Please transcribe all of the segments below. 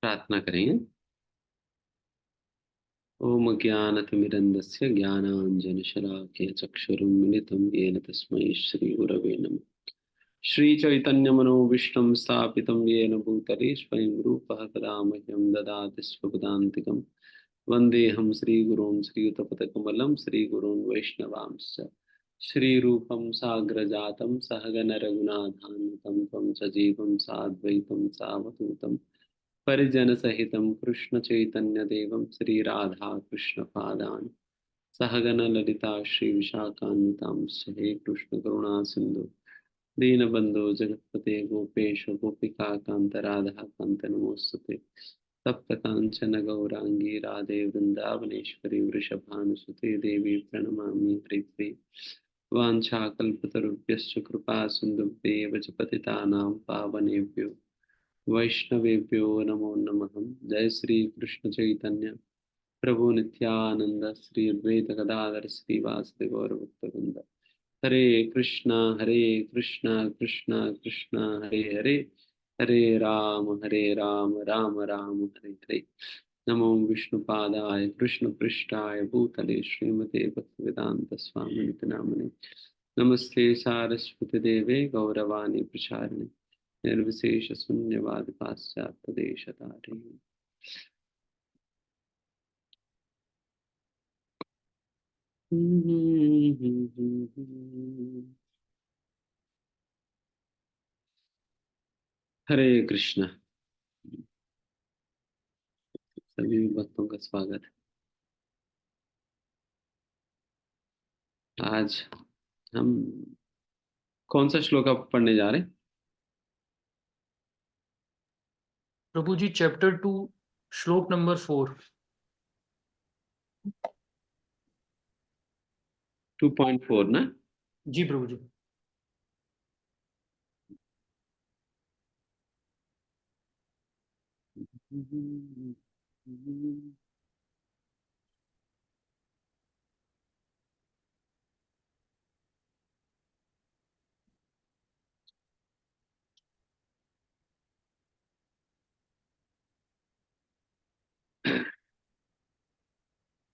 प्रार्थना करेंगे। ओम ज्ञानतिमिरन्दस्य ज्ञानाञ्जनशलाकया चक्षुरुन्मिलितं येन तस्मै श्रीगुरवे नमः। श्रीचैतन्यमनोभीष्टं स्थापितं येन भूतले स्वयं रूपः कदा मह्यं ददाति स्वपदान्तिकं। वन्देऽहं श्रीगुरून् श्रीयुतपदकमलं श्रीगुरून् वैष्णवांश्च। श्रीरूपं साग्रजातं सहगण रघुनाथान्वितं तं सजीवं साद्वैतं सावधूतं परिजनसहितं कृष्णचैतन्यदेवं श्रीराधाकृष्णपादान् सहगण ललिता श्रीविशाखान्वितांश्च। हे कृष्णकरुणासिन्धु दीनबन्धो जगत्पते गोपेश गोपिकान्त राधाकान्त नमोऽस्तुते। तप्तकाञ्चन गौराङ्गी राधे वृन्दावनेश्वरी वृषभानुसुते देवी प्रणमामि हरिप्रिये। वाञ्छाकल्पतरुभ्यश्च कृपा सिन्धुभ्येव च पतितानां पावनेभ्यो वैष्णवेभ्यो नमो नमः। जय श्री कृष्ण चैतन्य प्रभु नित्यानंद श्री अद्वैत गदाधर श्रीवासुदेव गौर भक्तवृंद। हरे कृष्णा कृष्णा कृष्णा हरे हरे, हरे राम राम राम हरे हरे। नमो विष्णुपादाय कृष्ण पृष्ठाय भूतले श्रीमते भक्तिवेदांत स्वामी नामने। नमस्ते सारस्वती देवे गौरवाणी प्रचारिणे निर्विशेष शून्यवाद पाश्चात्य देशतारिणे। हरे कृष्ण। सभी भक्तों का स्वागत है। आज हम कौन सा श्लोक आप पढ़ने जा रहे हैं? प्रभु जी चैप्टर 2 श्लोक नंबर 4। 2.4 ना? जी प्रभु जी।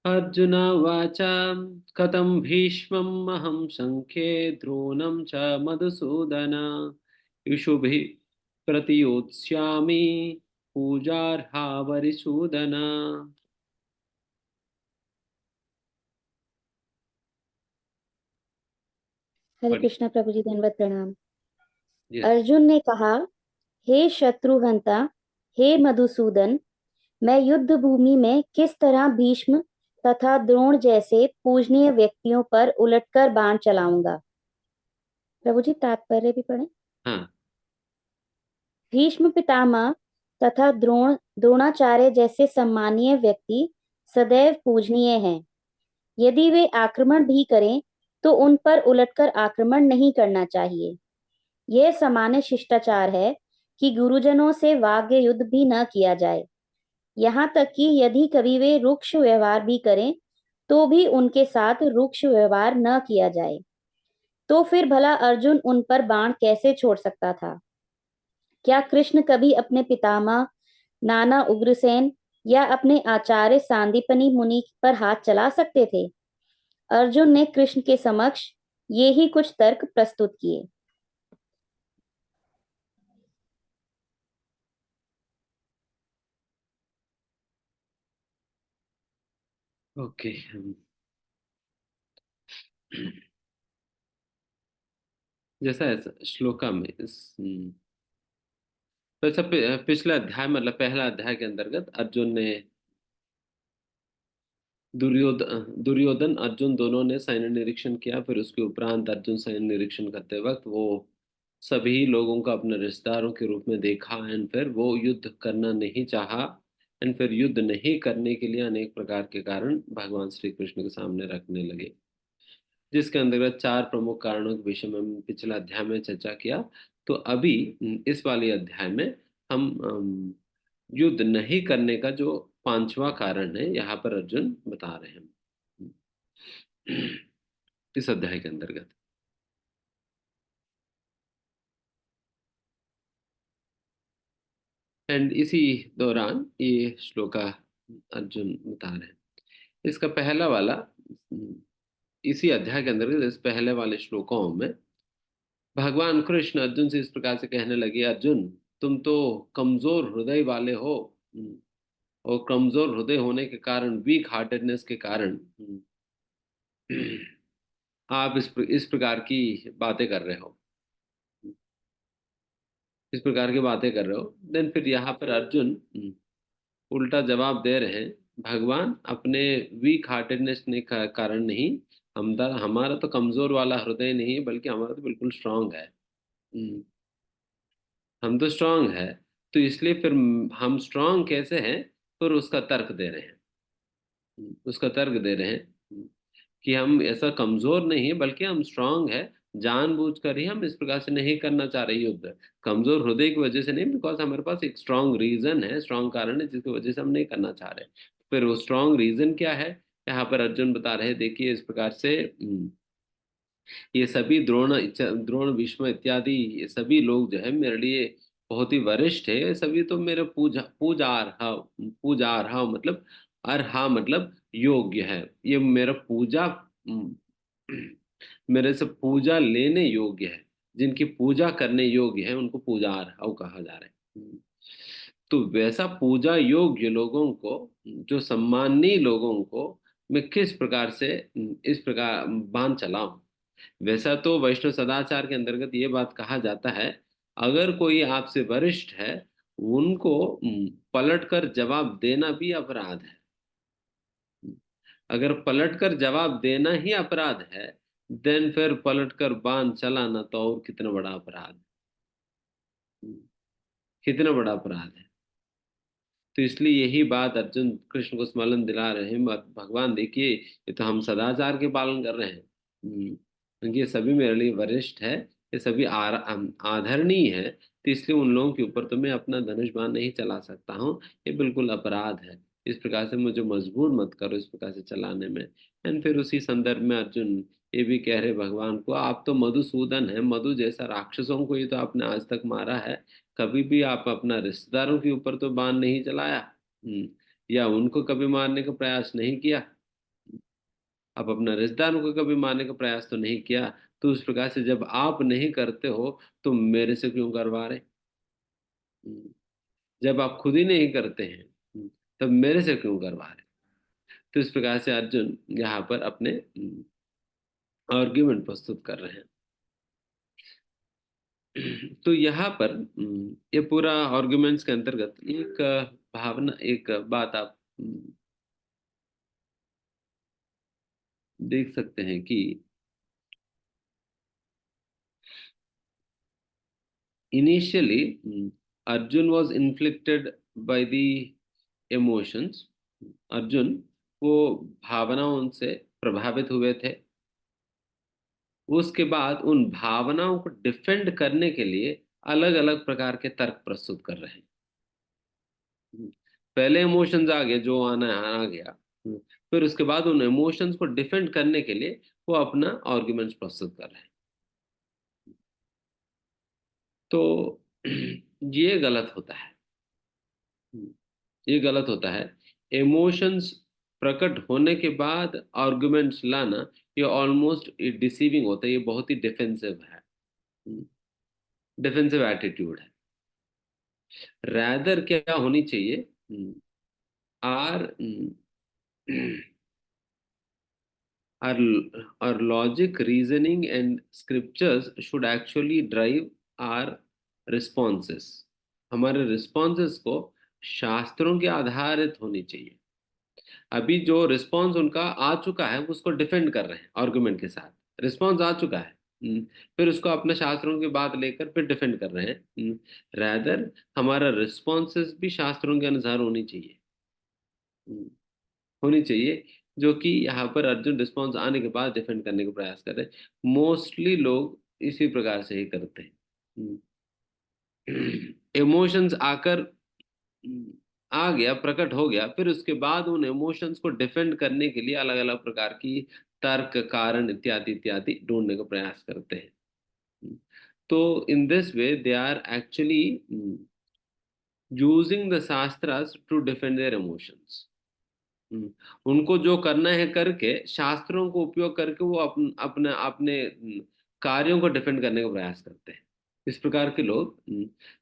अर्जुन उवाच कथं भीष्मम् अहं संख्ये द्रोणं च मधुसूदन इषुभिः प्रतियोत्स्यामि पूजार्हा वरिसूदन। हरे कृष्णा प्रभु जी, धन्यवाद प्रणाम। यस। अर्जुन ने कहा, हे शत्रुहंता, हे मधुसूदन, मैं युद्ध भूमि में किस तरह भीष्म तथा द्रोण जैसे पूजनीय व्यक्तियों पर उलटकर बाण चलाऊंगा। प्रभु जी तात्पर्य भी पढ़ें। हाँ। भीष्म पितामह तथा द्रोणाचार्य जैसे सम्मानीय व्यक्ति सदैव पूजनीय हैं। यदि वे आक्रमण भी करें तो उन पर उलटकर आक्रमण नहीं करना चाहिए। यह सामान्य शिष्टाचार है कि गुरुजनों से वाग्य युद्ध भी न किया जाए। यहाँ तक कि यदि कभी वे रुक्ष व्यवहार भी करें तो भी उनके साथ रुक्ष व्यवहार न किया जाए। तो फिर भला अर्जुन उन पर बाण कैसे छोड़ सकता था? क्या कृष्ण कभी अपने पितामह नाना उग्रसेन या अपने आचार्य सांदीपनि मुनि पर हाथ चला सकते थे? अर्जुन ने कृष्ण के समक्ष ये ही कुछ तर्क प्रस्तुत किए। ओके। जैसा श्लोका में तो ऐसा पिछला अध्याय मतलब पहला अध्याय के अंतर्गत अर्जुन ने दुर्योधन अर्जुन दोनों ने सैन्य निरीक्षण किया। फिर उसके उपरांत अर्जुन सैन्य निरीक्षण करते वक्त वो सभी लोगों को अपने रिश्तेदारों के रूप में देखा एंड फिर वो युद्ध करना नहीं चाहा एंड फिर युद्ध नहीं करने के लिए अनेक प्रकार के कारण भगवान श्री कृष्ण के सामने रखने लगे, जिसके अंतर्गत चार प्रमुख कारणों के विषय में हम पिछला अध्याय में चर्चा किया। तो अभी इस वाले अध्याय में हम युद्ध नहीं करने का जो पांचवा कारण है यहाँ पर अर्जुन बता रहे हैं इस अध्याय के अंतर्गत। एंड इसी दौरान ये श्लोका अर्जुन बता रहे हैं। इसका पहला वाला इसी अध्याय के अंदर इस पहले वाले श्लोकों में भगवान कृष्ण अर्जुन से इस प्रकार से कहने लगे, अर्जुन तुम तो कमजोर हृदय वाले हो, और कमजोर हृदय होने के कारण, वीक हार्टेडनेस के कारण आप इस प्रकार की बातें कर रहे हो, इस प्रकार की बातें कर रहे हो। देन फिर यहाँ पर अर्जुन उल्टा जवाब दे रहे हैं, भगवान अपने वीक हार्टेडनेस ने का कारण नहीं, हमारा तो कमजोर वाला हृदय नहीं है, बल्कि हमारा तो बिल्कुल स्ट्रांग है। हम्म, हम तो स्ट्रांग है, तो इसलिए फिर हम स्ट्रांग कैसे हैं, फिर उसका तर्क दे रहे हैं। उसका तर्क दे रहे हैं कि हम ऐसा कमजोर नहीं है, बल्कि हम स्ट्रांग है, जानबूझकर ही हम इस प्रकार से नहीं करना चाह रहे युद्ध, कमजोर हृदय की वजह से नहीं, बिकॉज हमारे पास एक स्ट्रांग रीजन है, स्ट्रांग कारण है जिसकी वजह से हम नहीं करना चाह रहे। फिर वो स्ट्रांग रीजन क्या है, यहाँ पर अर्जुन बता रहे हैं, देखिए इस प्रकार से ये सभी द्रोण भीष्म इत्यादि ये सभी लोग जो है मेरे लिए बहुत ही वरिष्ठ है, ये सभी तो मेरे पूजा अर्हा मतलब अर्हा मतलब योग्य है, ये मेरा पूजा मेरे से पूजा लेने योग्य है, जिनकी पूजा करने योग्य है उनको पूजा अर्हा कहा जा रहा है। तो वैसा पूजा योग्य लोगों को, जो सम्माननीय लोगों को मैं किस प्रकार से इस प्रकार बांध चलाऊं। वैसा तो वैष्णव सदाचार के अंतर्गत ये बात कहा जाता है, अगर कोई आपसे वरिष्ठ है, उनको पलटकर जवाब देना भी अपराध है। अगर पलटकर जवाब देना ही अपराध है, देन फिर पलटकर बांध चलाना तो और कितना बड़ा अपराध है, कितना बड़ा अपराध है। तो इसलिए यही बात अर्जुन कृष्ण को स्मरण दिला रहे हैं, भगवान देखिए ये तो हम सदाचार के पालन कर रहे हैं, क्योंकि ये सभी मेरे लिए वरिष्ठ है, ये सभी आदरणीय है, तो इसलिए उन लोगों के ऊपर तो मैं अपना धनुष बाण नहीं चला सकता हूँ, ये बिल्कुल अपराध है। इस प्रकार से मुझे मजबूर मत करो इस प्रकार से चलाने में। एंड फिर उसी संदर्भ में अर्जुन ये भी कह रहे भगवान को, आप तो मधुसूदन है, मधु जैसा राक्षसों को ही तो आपने आज तक मारा है, कभी भी आप अपना रिश्तेदारों के ऊपर तो बाण नहीं चलाया, या उनको कभी मारने का प्रयास नहीं किया, आप अपना रिश्तेदारों को कभी मारने का प्रयास तो नहीं किया। तो उस प्रकार से जब आप नहीं करते हो तो मेरे से क्यों करवा रहे। हम्म, जब आप खुद ही नहीं करते हैं, तब मेरे से क्यों करवा रहे। तो इस प्रकार से अर्जुन यहाँ पर अपने आर्ग्यूमेंट प्रस्तुत कर रहे हैं। तो यहाँ पर ये पूरा आर्ग्यूमेंट्स के अंतर्गत एक भावना, एक बात आप देख सकते हैं कि initially Arjun was inflicted by the emotions. Arjun वो भावनाओं से प्रभावित हुए थे, उसके बाद उन भावनाओं को डिफेंड करने के लिए अलग अलग प्रकार के तर्क प्रस्तुत कर रहे हैं। पहले इमोशंस आ गए, जो आना है आ गया, फिर उसके बाद उन इमोशंस को डिफेंड करने के लिए वो अपना आर्गुमेंट्स प्रस्तुत कर रहे हैं। तो ये गलत होता है, ये गलत होता है। इमोशंस प्रकट होने के बाद आर्गुमेंट्स लाना, ये ऑलमोस्ट डिसीविंग होता है, ये बहुत ही डिफेंसिव है, डिफेंसिव एटीट्यूड है। रैदर क्या होनी चाहिए, are our our logic, reasoning and scriptures should actually drive our responses। हमारे responses को शास्त्रों के आधारित होनी चाहिए। अभी जो रिस्पॉन्स उनका आ चुका है उसको डिफेंड कर रहे हैं आर्गुमेंट के साथ, रिस्पॉन्स आ चुका है, फिर उसको अपने शास्त्रों की बात लेकर फिर डिफेंड कर रहे हैं। रैदर हमारा रिस्पॉन्सेस भी शास्त्रों के अनुसार होनी चाहिए, हम्म, होनी चाहिए, जो कि यहाँ पर अर्जुन रिस्पॉन्स आने के बाद डिफेंड करने का प्रयास कर रहे हैं। मोस्टली लोग इसी प्रकार से ही करते हैं। इमोशंस आकर आ गया, प्रकट हो गया, फिर उसके बाद उन इमोशंस को डिफेंड करने के लिए अलग अलग प्रकार की तर्क, कारण इत्यादि इत्यादि ढूंढने का प्रयास करते हैं। तो in this way they are actually using the shastras to defend their emotions. उनको जो करना है करके, शास्त्रों को उपयोग करके वो अपने अपने कार्यों को डिफेंड करने का प्रयास करते हैं। इस प्रकार के लोग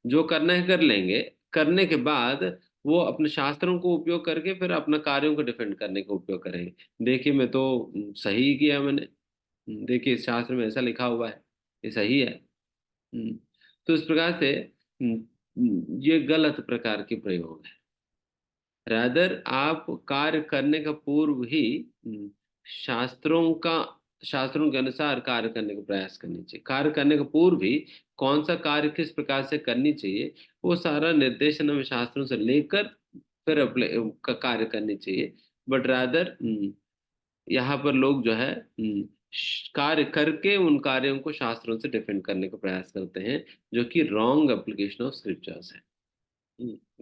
जो करना है कर लेंगे, करने के बाद वो अपने शास्त्रों को उपयोग करके फिर अपना कार्यों को डिफेंड करने का उपयोग करेंगे। देखिए मैं तो सही किया मैंने, देखिए इस शास्त्र में ऐसा लिखा हुआ है, ये सही है। तो इस प्रकार से ये गलत प्रकार के प्रयोग है। रादर आप कार्य करने का पूर्व ही शास्त्रों का शास्त्रों के अनुसार कार्य करने का प्रयास करनी चाहिए। कार्य करने का पूर्व ही कौन सा कार्य किस प्रकार से करनी चाहिए, वो सारा निर्देशन हमें शास्त्रों से लेकर फिर कार्य करनी चाहिए। बट रादर यहाँ पर लोग जो है कार्य करके उन कार्यों को शास्त्रों से डिफेंड करने का प्रयास करते हैं, जो कि रॉन्ग एप्लीकेशन ऑफ स्क्रिप्चर्स है।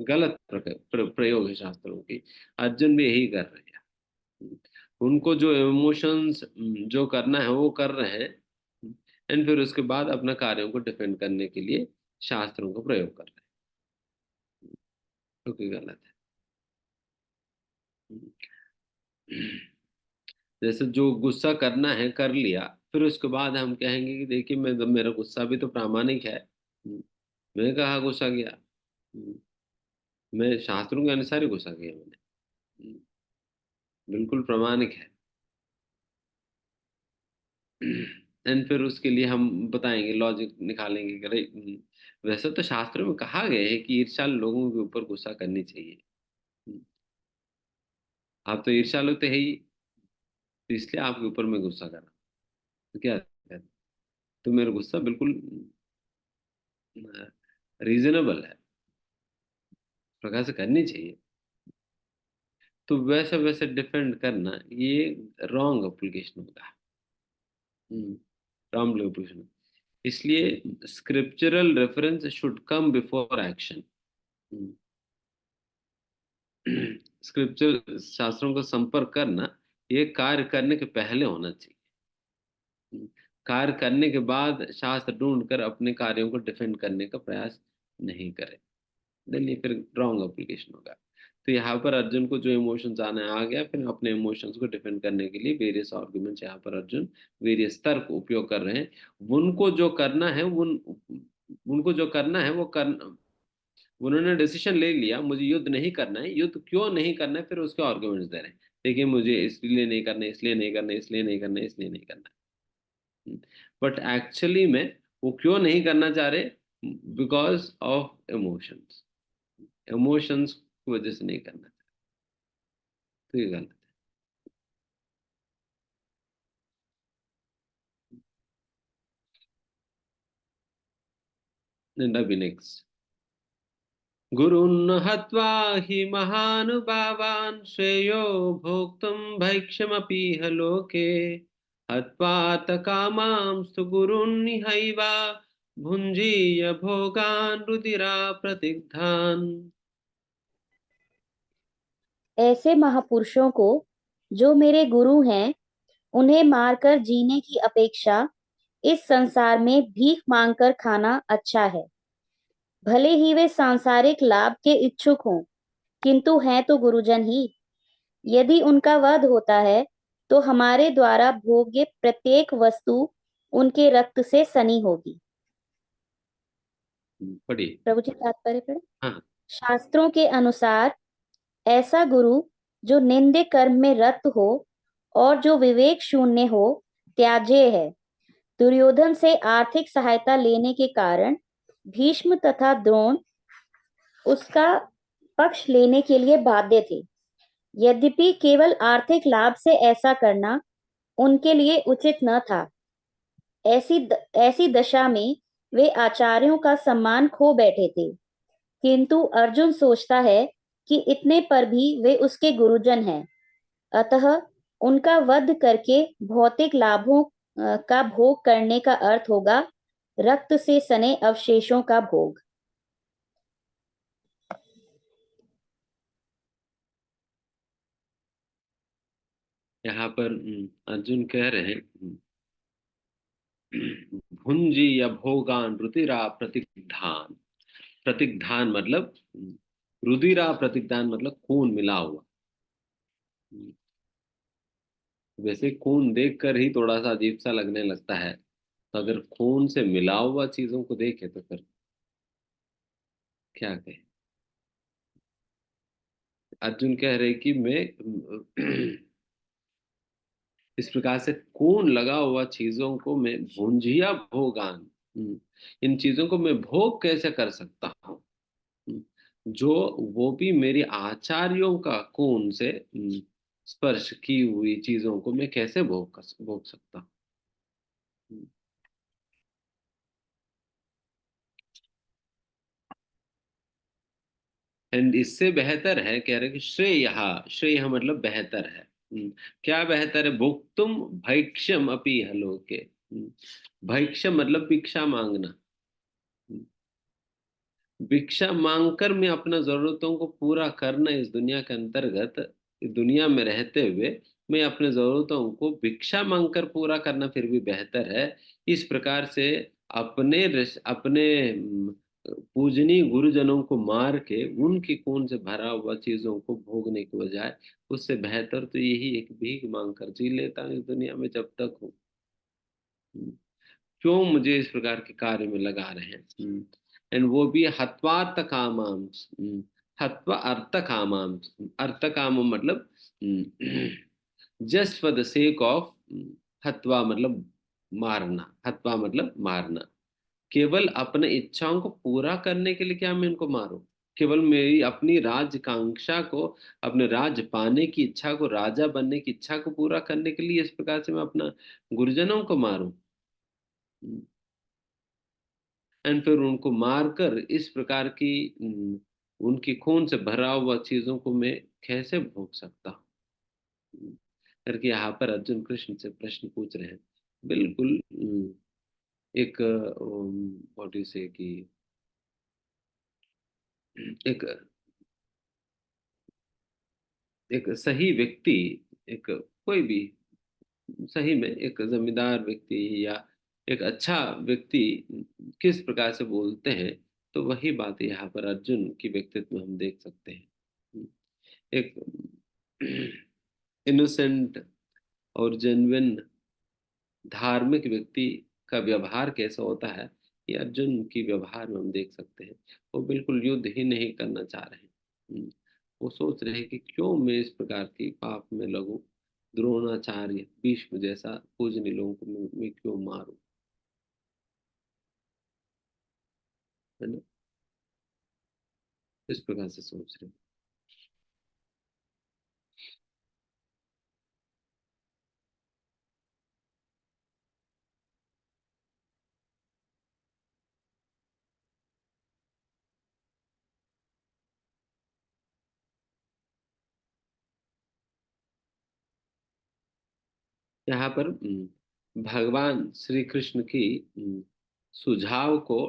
गलत प्रयोग है शास्त्रों की। अर्जुन भी यही कर रहे हैं। उनको जो इमोशंस जो करना है वो कर रहे हैं, एंड फिर उसके बाद अपना कार्यों को डिफेंड करने के लिए शास्त्रों का प्रयोग कर रहे हैं, जो कि गलत है। जैसे जो गुस्सा करना है कर लिया, फिर उसके बाद हम कहेंगे कि देखिए मैं मेरा गुस्सा भी तो प्रामाणिक है। मैं कहाँ गुस्सा किया, मैं शास्त्रों के अनुसार ही गुस्सा किया मैंने। बिल्कुल प्रामाणिक है। एंड फिर उसके लिए हम बताएंगे, लॉजिक निकालेंगे कि अरे वैसे तो शास्त्रों में कहा गया है कि ईर्ष्यालु लोगों के ऊपर गुस्सा करनी चाहिए। आप तो ईर्ष्यालु तो है ही, तो इसलिए आपके ऊपर मैं गुस्सा कर रहा हूँ। तो क्या है? तो मेरा गुस्सा बिल्कुल रीजनेबल है, इस प्रकार से करनी चाहिए। तो वैसे वैसे डिफेंड करना ये रॉन्ग एप्लीकेशन होगा। Wrong application. इसलिए scriptural reference should come before action. Scripture शास्त्रों का संपर्क करना ये कार्य करने के पहले होना चाहिए। कार्य करने के बाद शास्त्र ढूंढकर अपने कार्यों को डिफेंड करने का प्रयास नहीं करें, देन ये फिर रॉन्ग एप्लीकेशन होगा। तो यहाँ पर अर्जुन को जो इमोशंस आना है आ गया, फिर अपने इमोशंस को डिफेंड करने के लिए वेरियस आर्गुमेंट्स यहाँ पर अर्जुन वेरियस तर्क उपयोग कर रहे हैं। उनको जो करना है उनको जो करना है वो कर उन्होंने डिसीजन ले लिया मुझे युद्ध नहीं करना है, युद्ध क्यों नहीं करना है फिर उसके आर्गुमेंट्स दे रहे हैं। देखिए मुझे इसलिए नहीं करना, इसलिए नहीं करना, इसलिए नहीं करना, इसलिए नहीं करना। बट एक्चुअली में वो क्यों नहीं करना चाह रहे, बिकॉज ऑफ इमोशंस। इमोशंस की वजह से नहीं करना चाह रहे, तो ये गलत है। अभी नेक्स्ट, गुरुन् हत्वा हि महानुभावान् श्रेयो भोक्तुं भैक्षमपीह लोके हत्वात कामांस्तु गुरुन्निहैव भुञ्जीय भोगान् रुधिरा प्रतिग्धान्। ऐसे महापुरुषों को जो मेरे गुरु हैं, उन्हें मारकर जीने की अपेक्षा इस संसार में भीख मांगकर खाना अच्छा है। भले ही वे सांसारिक लाभ के इच्छुक हों, किंतु हैं तो गुरुजन ही। यदि उनका वध होता है तो हमारे द्वारा भोग्य प्रत्येक वस्तु उनके रक्त से सनी होगी। पढ़िए। प्रभु जी तात्पर्य पढ़े। हाँ। शास्त्रों के अनुसार ऐसा गुरु जो निंदे कर्म में रत हो और जो विवेक शून्य हो त्याज्य है। दुर्योधन से आर्थिक सहायता लेने के कारण भीष्म तथा द्रोण उसका पक्ष लेने के लिए बाध्य थे। यद्यपि केवल आर्थिक लाभ से ऐसा करना उनके लिए उचित न था। ऐसी दशा में वे आचार्यों का सम्मान खो बैठे थे। किंतु अर्जुन सोचता है कि इतने पर भी वे उसके गुरुजन हैं, अतः उनका वध करके भौतिक लाभों का भोग करने का अर्थ होगा रक्त से सने अवशेषों का भोग। यहाँ पर अर्जुन कह रहे हैं भुंजी या भोगान रुतिरा प्रतिग्धान। प्रतिग्धान मतलब रुधिरा प्रतिग्धान मतलब खून मिला हुआ। वैसे खून देखकर ही थोड़ा सा अजीब सा लगने लगता है, तो अगर खून से मिला हुआ चीजों को देखे तो फिर क्या कहे। अर्जुन कह रहे कि मैं इस प्रकार से खून लगा हुआ चीजों को मैं भुंजिया भोगान, इन चीजों को मैं भोग कैसे कर सकता हूँ, जो वो भी मेरी आचार्यों का खून से स्पर्श की हुई चीजों को मैं कैसे भोग सकता हूँ। एंड इससे बेहतर है, कह रहे कि श्रेय, श्रेय मतलब बेहतर है। क्या बेहतर है? भुक्तुम भैक्ष्यम अपि लोके। भैक्ष्यम मतलब भिक्षा मांगना। भिक्षा मांगकर मैं अपना जरूरतों को पूरा करना, इस दुनिया के अंतर्गत, इस दुनिया में रहते हुए मैं अपने जरूरतों को भिक्षा मांगकर पूरा करना फिर भी बेहतर है। इस प्रकार से अपने पूजनीय गुरुजनों को मार के उनकी खून से भरा हुआ चीजों को भोगने के बजाय, उससे बेहतर तो यही एक भीख मांग कर जी लेता हूँ इस दुनिया में जब तक हूँ। क्यों मुझे इस प्रकार के कार्य में लगा रहे हैं? एंड वो भी हत्वार्थ कामाम, हत्वा अर्थ कामाम। अर्थ काम मतलब just for the sake of, हत्वा मतलब मारना, हत्वा मतलब मारना। केवल अपने इच्छाओं को पूरा करने के लिए क्या मैं इनको मारूं? केवल मेरी अपनी राजकांक्षा को, अपने राज पाने की इच्छा को, राजा बनने की इच्छा को पूरा करने के लिए इस प्रकार से मैं अपना गुरुजनों को मारूं? एंड फिर उनको मारकर इस प्रकार की उनकी खून से भरा हुआ चीजों को मैं कैसे भोग सकता हूँ? करके यहाँ पर अर्जुन कृष्ण से प्रश्न पूछ रहे हैं। बिल्कुल एक व्हाट यू से कि एक एक सही व्यक्ति, एक कोई भी सही में एक जमींदार व्यक्ति या एक अच्छा व्यक्ति किस प्रकार से बोलते हैं, तो वही बात यहाँ पर अर्जुन की व्यक्तित्व में हम देख सकते हैं। एक इनोसेंट और जेन्युइन धार्मिक व्यक्ति का व्यवहार कैसा होता है, ये अर्जुन की व्यवहार में हम देख सकते हैं। वो बिल्कुल युद्ध ही नहीं करना चाह रहे हैं। वो सोच रहे हैं कि क्यों मैं इस प्रकार की पाप में लगूं, द्रोणाचार्य भीष्म जैसा पूजनीय लोगों को मैं क्यों मारूं, है ना? इस प्रकार से सोच रहे हैं। यहाँ पर भगवान श्री कृष्ण की सुझाव को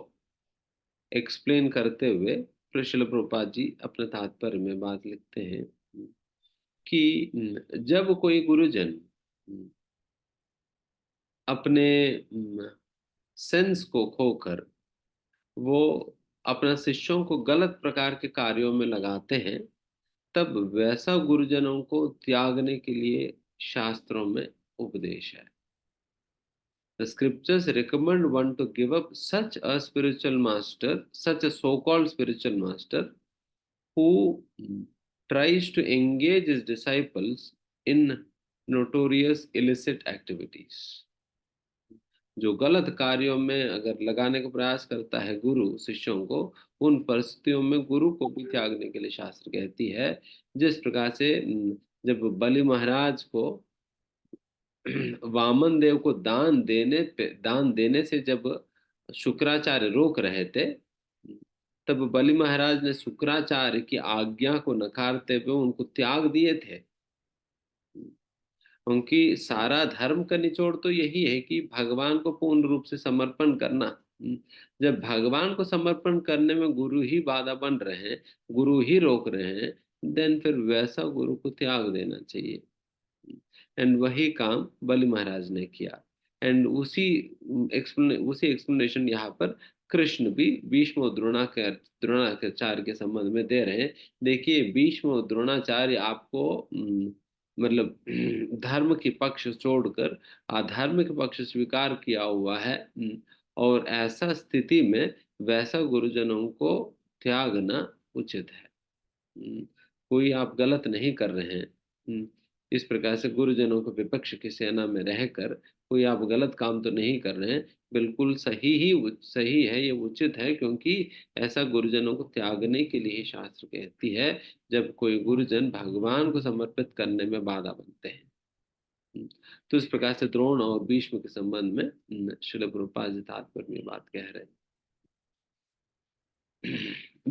एक्सप्लेन करते हुए श्रील प्रभुपाद जी अपने तात्पर्य में बात लिखते हैं कि जब कोई गुरुजन अपने सेंस को खोकर वो अपना शिष्यों को गलत प्रकार के कार्यों में लगाते हैं, तब वैसा गुरुजनों को त्यागने के लिए शास्त्रों में उपदेश है। The scriptures recommend one to give up such a spiritual master, such a so-called spiritual master, who tries to engage his disciples in notorious illicit activities. जो गलत कार्यों में अगर लगाने का प्रयास करता है गुरु शिष्यों को, उन परिस्थितियों में गुरु को भी त्यागने के लिए शास्त्र कहती है। जिस प्रकार से जब बलि महाराज को वामन देव को दान देने से जब शुक्राचार्य रोक रहे थे, तब बलि महाराज ने शुक्राचार्य की आज्ञा को नकारते हुए उनको त्याग दिए थे। उनकी सारा धर्म का निचोड़ तो यही है कि भगवान को पूर्ण रूप से समर्पण करना। जब भगवान को समर्पण करने में गुरु ही बाधा बन रहे हैं, गुरु ही रोक रहे हैं, देन फिर वैसा गुरु को त्याग देना चाहिए। एंड वही काम बलि महाराज ने किया। एंड उसी एक्सप्लेनेशन यहाँ पर कृष्ण भी भीष्म और द्रोणाचार्य के संबंध में दे रहे हैं। देखिए, भीष्म और द्रोणाचार्य आपको मतलब धर्म की पक्ष छोड़कर अधर्म के पक्ष स्वीकार किया हुआ है। और ऐसा स्थिति में वैसा गुरुजनों को त्यागना उचित है। कोई आप गलत नहीं कर रहे हैं। इस प्रकार से गुरुजनों के विपक्ष की सेना में रहकर कोई आप गलत काम तो नहीं कर रहे हैं। बिल्कुल सही है, ये उचित है, क्योंकि ऐसा गुरुजनों को त्यागने के लिए ही शास्त्र कहती है जब कोई गुरुजन भगवान को समर्पित करने में बाधा बनते हैं। तो इस प्रकार से द्रोण और भीष्म के संबंध में श्रील प्रभुपाद जी तात्पर्य में बात कह रहे हैं।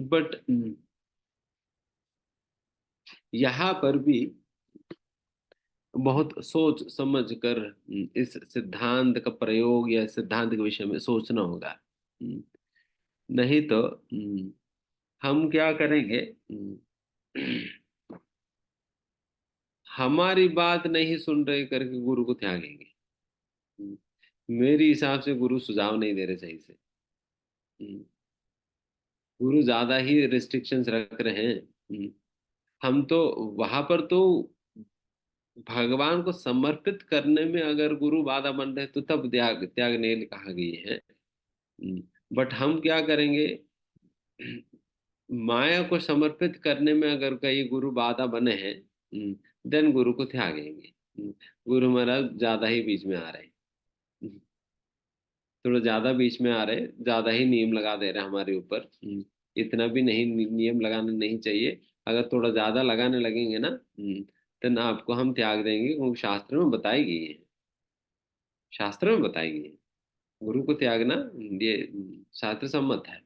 बट यहाँ पर भी बहुत सोच समझ कर इस सिद्धांत का प्रयोग या सिद्धांत के विषय में सोचना होगा। नहीं तो हम क्या करेंगे, हमारी बात नहीं सुन रहे करके गुरु को त्यागेंगे। मेरे हिसाब से गुरु सुझाव नहीं दे रहे सही से। गुरु ज्यादा ही रिस्ट्रिक्शंस रख रहे हैं। हम तो वहां पर तो भगवान को समर्पित करने में अगर गुरु बाधा बन रहे तो तब त्याग नहीं कहा गई है। बट हम क्या करेंगे, माया को समर्पित करने में अगर कई गुरु बाधा बने हैं, देन गुरु को त्यागेंगे। गुरु महाराज ज्यादा ही बीच में आ रहे हैं। थोड़ा ज्यादा बीच में आ रहे, ज्यादा ही नियम लगा दे रहे हैं हमारे ऊपर। इतना भी नहीं नियम लगाना नहीं चाहिए। अगर थोड़ा ज्यादा लगाने लगेंगे ना, तो आपको हम त्याग देंगे, क्योंकि शास्त्र में बताई गई है। शास्त्र में बताई गई है गुरु को त्यागना, ये शास्त्र सम्मत है।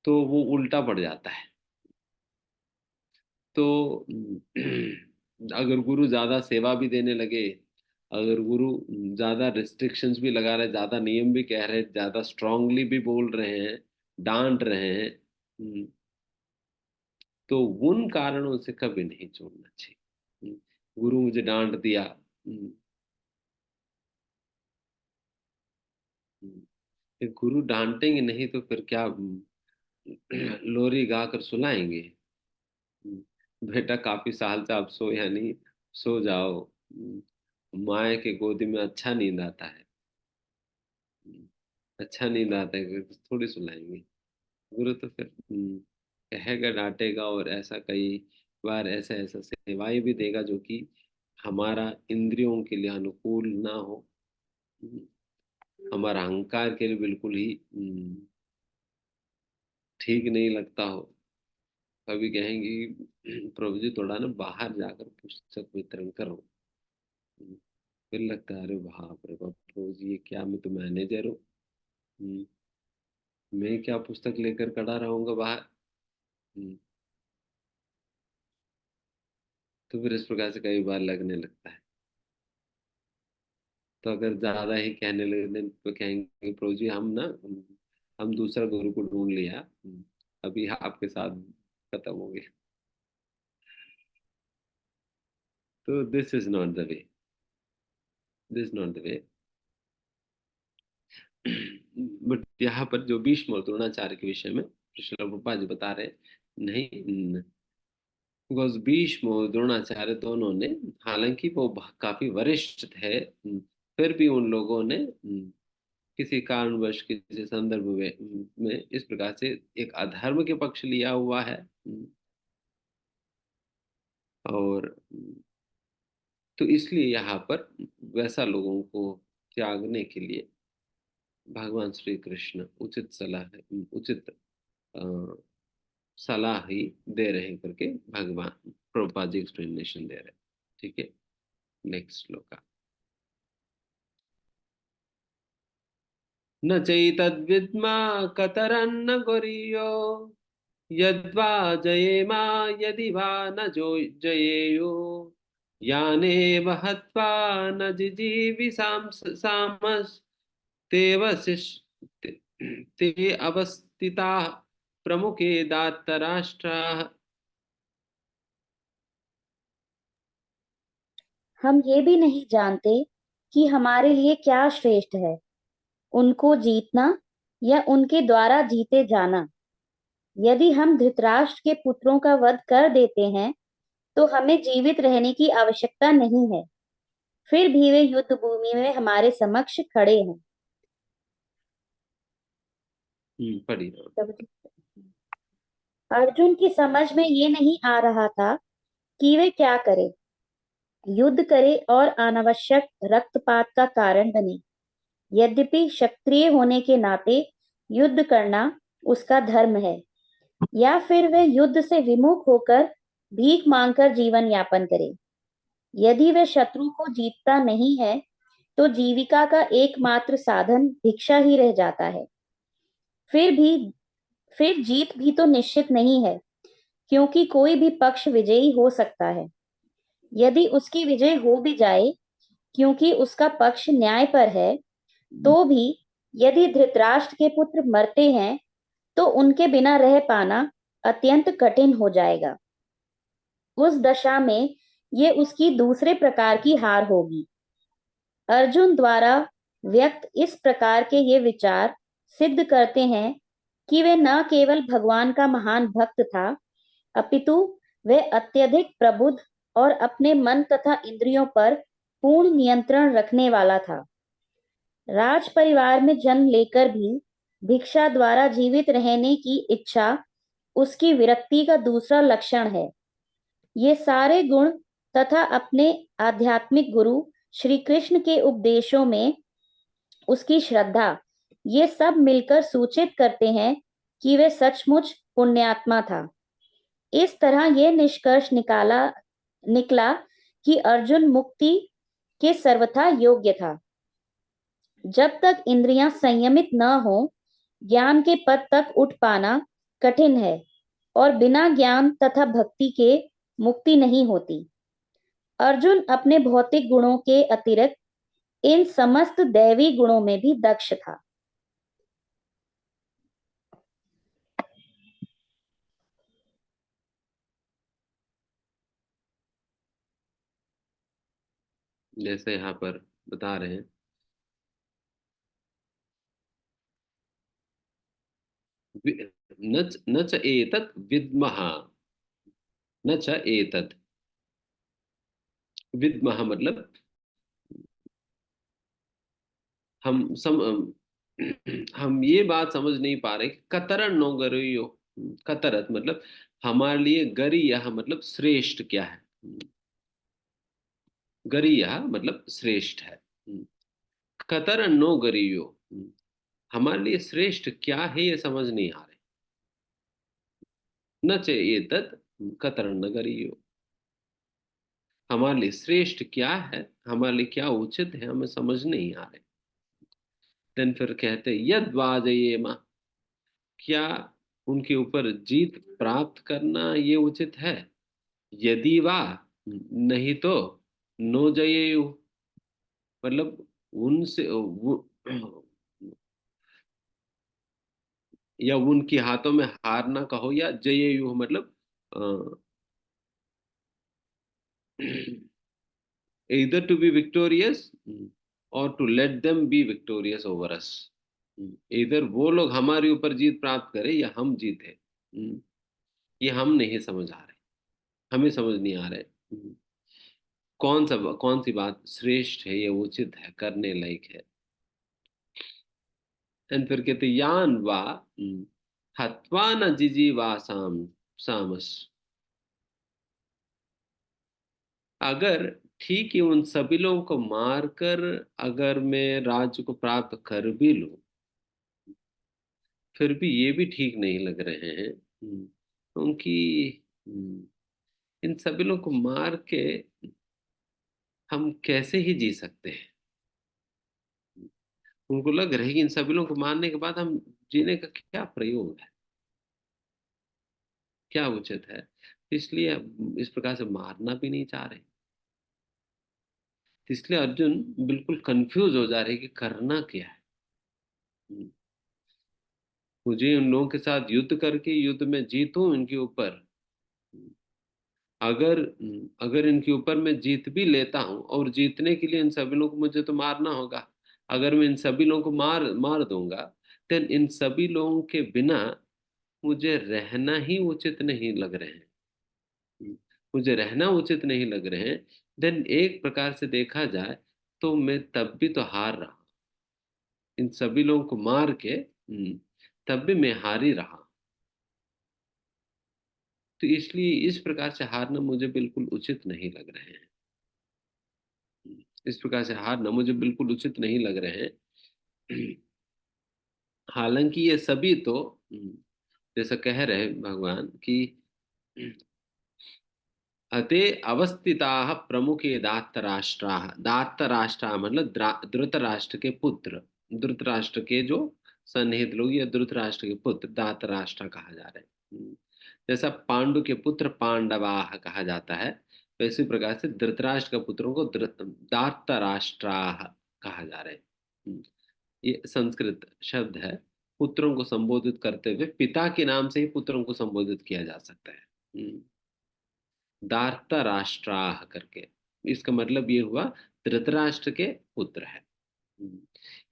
तो वो उल्टा पड़ जाता है। तो अगर गुरु ज्यादा सेवा भी देने लगे, अगर गुरु ज्यादा रिस्ट्रिक्शंस भी लगा रहे, ज्यादा नियम भी कह रहे, ज्यादा स्ट्रांगली भी बोल रहे हैं, डांट रहे हैं, तो उन कारणों से कभी नहीं छोड़ना चाहिए। गुरु मुझे डांट दिया, गुरु डांटेंगे नहीं तो फिर क्या, लोरी गा कर सुलाएंगे। बेटा काफी साल से आप सोया नहीं, सो जाओ। माया के गोदी में अच्छा नींद आता है। अच्छा नींद आता है, थोड़ी सुलाएंगे। गुरु तो फिर कहेगा, डांटेगा, और ऐसा कई बार ऐसा ऐसा सेवाएं भी देगा जो कि हमारा इंद्रियों के लिए अनुकूल ना हो। हम्म, हमारा अहंकार के लिए बिल्कुल ही ठीक नहीं लगता हो। कभी कहेंगे प्रभु जी थोड़ा ना बाहर जाकर पुस्तक वितरण करो। हम्म, फिर लगता है, अरे बाप रे बाप, प्रभु जी ये क्या, मैं तो मैनेजर हूँ। हम्म, मैं क्या पुस्तक लेकर खड़ा रहूंगा बाहर। हम्म, तो फिर इस प्रकार से कई बार लगने लगता है। तो अगर ज्यादा ही कहने लगे तो कहेंगे, प्रभु जी हम ना, हम दूसरा गुरु को ढूंढ लिया, अभी आपके साथ खत्म हो गया। तो this is not the way, this not the way. But यहाँ पर जो भीष्म और द्रोणाचार्य के विषय में श्रील प्रभुपाद जी बता रहे नहीं, बिकॉज भीष्म और द्रोणाचार्य दोनों ने, हालांकि वो काफी वरिष्ठ थे, फिर भी उन लोगों ने किसी कारणवश किसी संदर्भ में इस प्रकार से एक अधर्म के पक्ष लिया हुआ है। और तो इसलिए यहाँ पर वैसा लोगों को त्यागने के लिए भगवान श्री कृष्ण उचित उचित अ, सलाह ही दे रहे हैं करके भगवान प्रभुपाद जी एक्सप्लेनेशन दे रहे हैं। ठीक है, नेक्स्ट श्लोका। न चैतद्विद्मा कतरन्न गौरीयो यद्वा जयेमा यदि वा न जो जयेयो यानेव हत्वा न जिजीविषां सामस् ते ते अवस्थिताः प्रमुखे दातराष्ट्राः। हम ये भी नहीं जानते कि हमारे लिए क्या श्रेष्ठ है, उनको जीतना या उनके द्वारा जीते जाना। यदि हम धृतराष्ट्र के पुत्रों का वध कर देते हैं तो हमें जीवित रहने की आवश्यकता नहीं है, फिर भी वे युद्ध भूमि में हमारे समक्ष खड़े हैं। पढ़िए। अर्जुन की समझ में ये नहीं आ रहा था कि वे क्या करे, युद्ध करे और अनावश्यक रक्तपात का कारण बने। यद्यपि क्षत्रिय होने के नाते युद्ध करना उसका धर्म है, या फिर वे युद्ध से विमुख होकर भीख मांगकर जीवन यापन करे। यदि वे शत्रु को जीतता नहीं है तो जीविका का एकमात्र साधन भिक्षा ही रह जाता है। फिर जीत भी तो निश्चित नहीं है, क्योंकि कोई भी पक्ष विजयी हो सकता है। यदि उसकी विजय हो भी जाए, क्योंकि उसका पक्ष न्याय पर है, तो भी यदि धृतराष्ट्र के पुत्र मरते हैं तो उनके बिना रह पाना अत्यंत कठिन हो जाएगा। उस दशा में ये उसकी दूसरे प्रकार की हार होगी। अर्जुन द्वारा व्यक्त इस प्रकार के ये विचार सिद्ध करते हैं कि वे न केवल भगवान का महान भक्त था, अपितु वह अत्यधिक प्रबुद्ध और अपने मन तथा इंद्रियों पर पूर्ण नियंत्रण रखने वाला था। राज परिवार में जन्म लेकर भी भिक्षा द्वारा जीवित रहने की इच्छा उसकी विरक्ति का दूसरा लक्षण है। ये सारे गुण तथा अपने आध्यात्मिक गुरु श्री कृष्ण के उपदेशों में उसकी श्रद्धा, ये सब मिलकर सूचित करते हैं कि वे सचमुच पुण्यात्मा था। इस तरह यह निष्कर्ष निकला कि अर्जुन मुक्ति के सर्वथा योग्य था। जब तक इंद्रियां संयमित न हो, ज्ञान के पद तक उठ पाना कठिन है, और बिना ज्ञान तथा भक्ति के मुक्ति नहीं होती। अर्जुन अपने भौतिक गुणों के अतिरिक्त इन समस्त दैवी गुणों में भी दक्ष था। जैसे यहाँ पर बता रहे हैं, न च एतत् विद्मः, न च एतत् विद्मः मतलब हम ये बात समझ नहीं पा रहे कि कतरन नो गरियो, कतरत मतलब हमारे लिए गरिया मतलब श्रेष्ठ क्या है, गरिया मतलब श्रेष्ठ है। कतरन नो गरियो, हमारे लिए श्रेष्ठ क्या है ये समझ नहीं आ रहे। न च एतत् कतरन न गरियो, हमारे लिए श्रेष्ठ क्या है, हमारे लिए क्या उचित है, हमें समझ नहीं आ रहे। देन फिर कहते यद वाजयेम, क्या उनके ऊपर जीत प्राप्त करना ये उचित है। यदि वा, नहीं तो नो जयेयु, मतलब उनसे या उनके हाथों में हारना कहो, या जयेयु मतलब either to be victorious or to let them be victorious over us। इधर वो लोग हमारे ऊपर जीत प्राप्त करें या हम जीते, ये हम नहीं समझ आ रहे, हमें समझ नहीं आ रहे। कौन सी बात श्रेष्ठ है, ये उचित है, करने लायक है। एंड फिर कहते यान वा हत्वा न जिजीवा सामस, अगर ठीक है उन सभी लोगों को मारकर अगर मैं राज्य को प्राप्त कर भी लूं, फिर भी ये भी ठीक नहीं लग रहे हैं, क्योंकि इन सभी लोगों को मार के हम कैसे ही जी सकते हैं। उनको लग रहा है कि इन सभी लोगों को मारने के बाद हम जीने का क्या प्रयोग है, क्या उचित है, इसलिए इस प्रकार से मारना भी नहीं चाह रहे। इसलिए अर्जुन बिल्कुल कंफ्यूज हो जा रहे कि करना क्या है। मुझे उन लोगों के साथ युद्ध करके युद्ध में जीतूं इनके ऊपर, अगर अगर इनके ऊपर मैं जीत भी लेता हूं और जीतने के लिए इन सभी लोगों को मुझे तो मारना होगा, अगर मैं इन सभी लोगों को मार मार दूंगा, देन इन सभी लोगों के बिना मुझे रहना ही उचित नहीं लग रहे हैं। मुझे रहना उचित नहीं लग रहे हैं, देन एक प्रकार से देखा जाए तो मैं तब भी तो हार रहा। इन सभी लोगों को मार के तब भी मैं हार ही रहा। तो इसलिए इस प्रकार से हारना मुझे बिल्कुल उचित नहीं लग रहे हैं। इस प्रकार से हारना मुझे बिल्कुल उचित नहीं लग रहे हैं। हालांकि ये सभी तो जैसा कह रहे हैं भगवान कि अते अवस्थिताः प्रमुखे दात्तराष्ट्राः। दात्तराष्ट्र मतलब धृतराष्ट्र के पुत्र, धृतराष्ट्र के जो सन्निहित लोग या धृतराष्ट्र के पुत्र दात्तराष्ट्र कहा जा रहा है। जैसा पांडु के पुत्र पांडवाः कहा जाता है, वैसे प्रकार से धृतराष्ट्र के पुत्रों को दात्तराष्ट्राः कहा जा रहा है। ये संस्कृत शब्द है। पुत्रों को संबोधित करते हुए पिता के नाम से ही पुत्रों को संबोधित किया जा सकता है। दार्तराष्ट्राः करके, इसका मतलब ये हुआ धृतराष्ट्र के पुत्र है।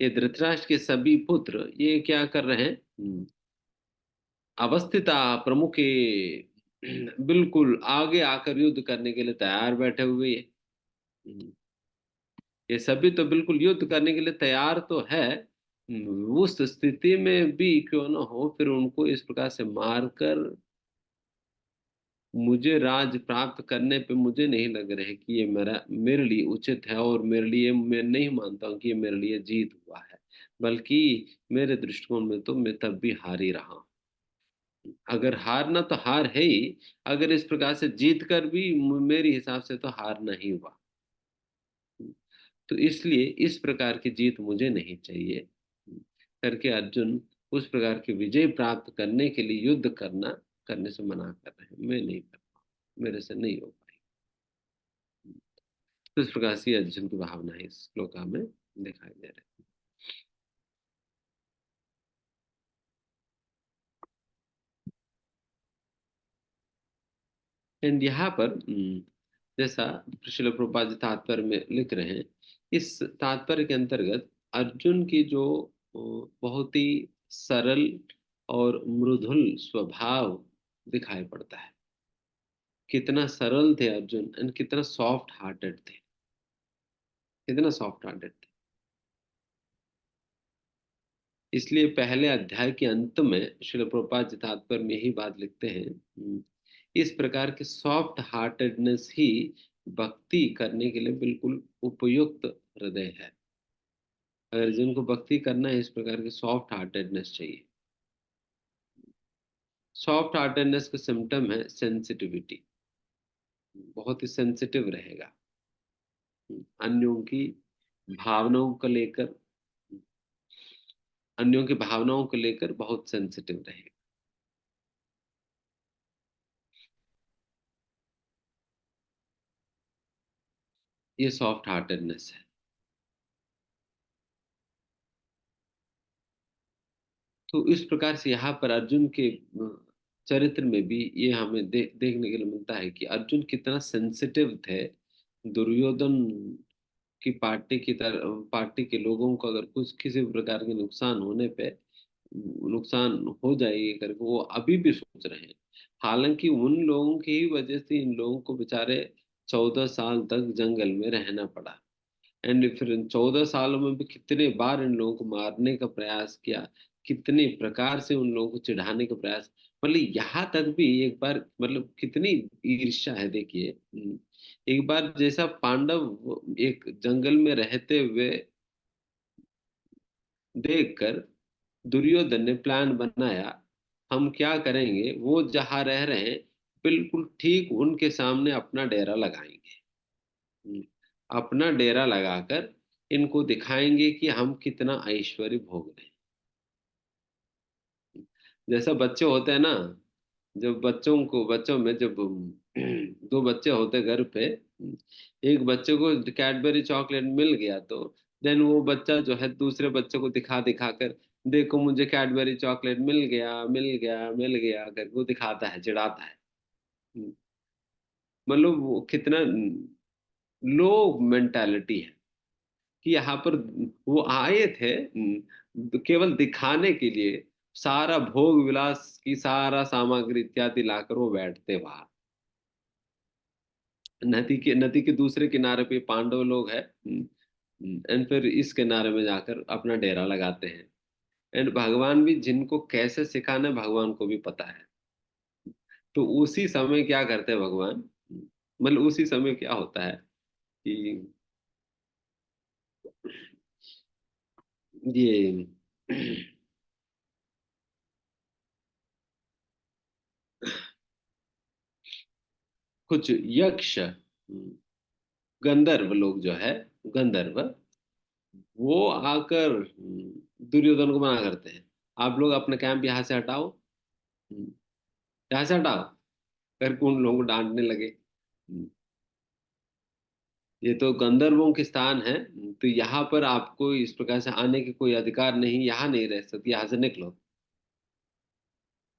ये धृतराष्ट्र के सभी पुत्र ये क्या कर रहे हैं? अवस्थिता प्रमुखे, बिल्कुल आगे आकर युद्ध करने के लिए तैयार बैठे हुए हैं। ये सभी तो बिल्कुल युद्ध करने के लिए तैयार तो है। उस स्थिति में भी क्यों ना हो, फिर उनको इस प्रकार से मारकर मुझे राज प्राप्त करने पे मुझे नहीं लग रहा है कि ये मेरे लिए उचित है, और मेरे लिए, मैं नहीं मानता हूँ कि ये मेरे लिए जीत हुआ है, बल्कि मेरे दृष्टिकोण में तो मैं तब भी हार ही रहा हूँ। अगर हारना तो हार है ही, अगर इस प्रकार से जीत कर भी मेरे हिसाब से तो हार नहीं हुआ। तो इसलिए इस प्रकार की जीत मुझे नहीं चाहिए करके अर्जुन उस प्रकार की विजय प्राप्त करने के लिए युद्ध करने से मना कर रहे हैं। मैं नहीं कर पाऊँ, मेरे से नहीं हो पाएगी। तो इस प्रकार से अर्जुन की भावना इस श्लोका में दिखाई दे रही है। एंड यहाँ पर जैसा श्रील प्रभुपाद जी तात्पर्य में लिख रहे हैं, इस तात्पर्य के अंतर्गत अर्जुन की जो बहुत ही सरल और मृदुल स्वभाव दिखाई पड़ता है। कितना सरल थे अर्जुन एंड कितना सॉफ्ट हार्टेड थे, कितना सॉफ्ट हार्टेड थे। इसलिए पहले अध्याय के अंत में श्रील प्रभुपाद जी तात्पर्य में यही बात लिखते हैं, इस प्रकार के सॉफ्ट हार्टेडनेस ही भक्ति करने के लिए बिल्कुल उपयुक्त हृदय है। अगर जिनको भक्ति करना है, इस प्रकार के सॉफ्ट हार्टेडनेस चाहिए। सॉफ्ट हार्टेडनेस का सिम्टम है सेंसिटिविटी, बहुत ही सेंसिटिव रहेगा। अन्यों की भावनाओं को लेकर, अन्यों की भावनाओं को लेकर बहुत सेंसिटिव रहेगा। ये सॉफ्ट हार्टेडनेस है। तो इस प्रकार से यहाँ पर अर्जुन के चरित्र में भी ये हमें देखने के लिए मिलता है कि अर्जुन कितना सेंसिटिव थे। दुर्योधन की पार्टी के लोगों को अगर कुछ किसी प्रकार के नुकसान होने पे, नुकसान हो जाएगी करके वो अभी भी सोच रहे हैं। हालांकि उन लोगों की ही वजह से इन लोगों को बेचारे 14 साल तक जंगल में रहना पड़ा। एंड फिर इन 14 सालों में भी कितने बार इन लोगों को मारने का प्रयास किया, कितने प्रकार से उन लोगों को चिढ़ाने का प्रयास, मतलब यहाँ तक भी एक बार, मतलब कितनी ईर्ष्या है देखिए। एक बार जैसा पांडव एक जंगल में रहते हुए देखकर दुर्योधन ने प्लान बनाया, हम क्या करेंगे, वो जहाँ रह रहे हैं बिल्कुल ठीक उनके सामने अपना डेरा लगाएंगे। अपना डेरा लगाकर इनको दिखाएंगे कि हम कितना ऐश्वर्य भोग रहे हैं। जैसा बच्चे होते हैं ना, जब बच्चों में जब दो बच्चे होते घर पे, एक बच्चे को कैडबरी चॉकलेट मिल गया तो देन वो बच्चा जो है दूसरे बच्चे को दिखा दिखा कर, देखो मुझे कैडबरी चॉकलेट मिल गया, मिल गया, मिल गया करके वो दिखाता है, चिढ़ाता है। मतलब वो कितना लो मेंटालिटी है कि यहाँ पर वो आए थे केवल दिखाने के लिए, सारा भोग विलास की सारा सामग्री इत्यादि लाकर वो बैठते वहां। नदी के दूसरे किनारे पे पांडव लोग हैं, एंड फिर इस किनारे में जाकर अपना डेरा लगाते हैं। एंड भगवान भी जिनको कैसे सिखाना है भगवान को भी पता है। तो उसी समय क्या करते हैं भगवान, मतलब उसी समय क्या होता है कि ये कुछ यक्ष, गंधर्व लोग जो है, गंधर्व, वो आकर दुर्योधन को मना करते हैं, आप लोग अपना कैंप यहाँ से हटाओ, यहाँ से हटाओ, करके उन लोगों को डांटने लगे। ये तो गंधर्वों के स्थान है, तो यहाँ पर आपको इस प्रकार से आने के कोई अधिकार नहीं, यहाँ नहीं रह सकती, यहाँ से निकलो।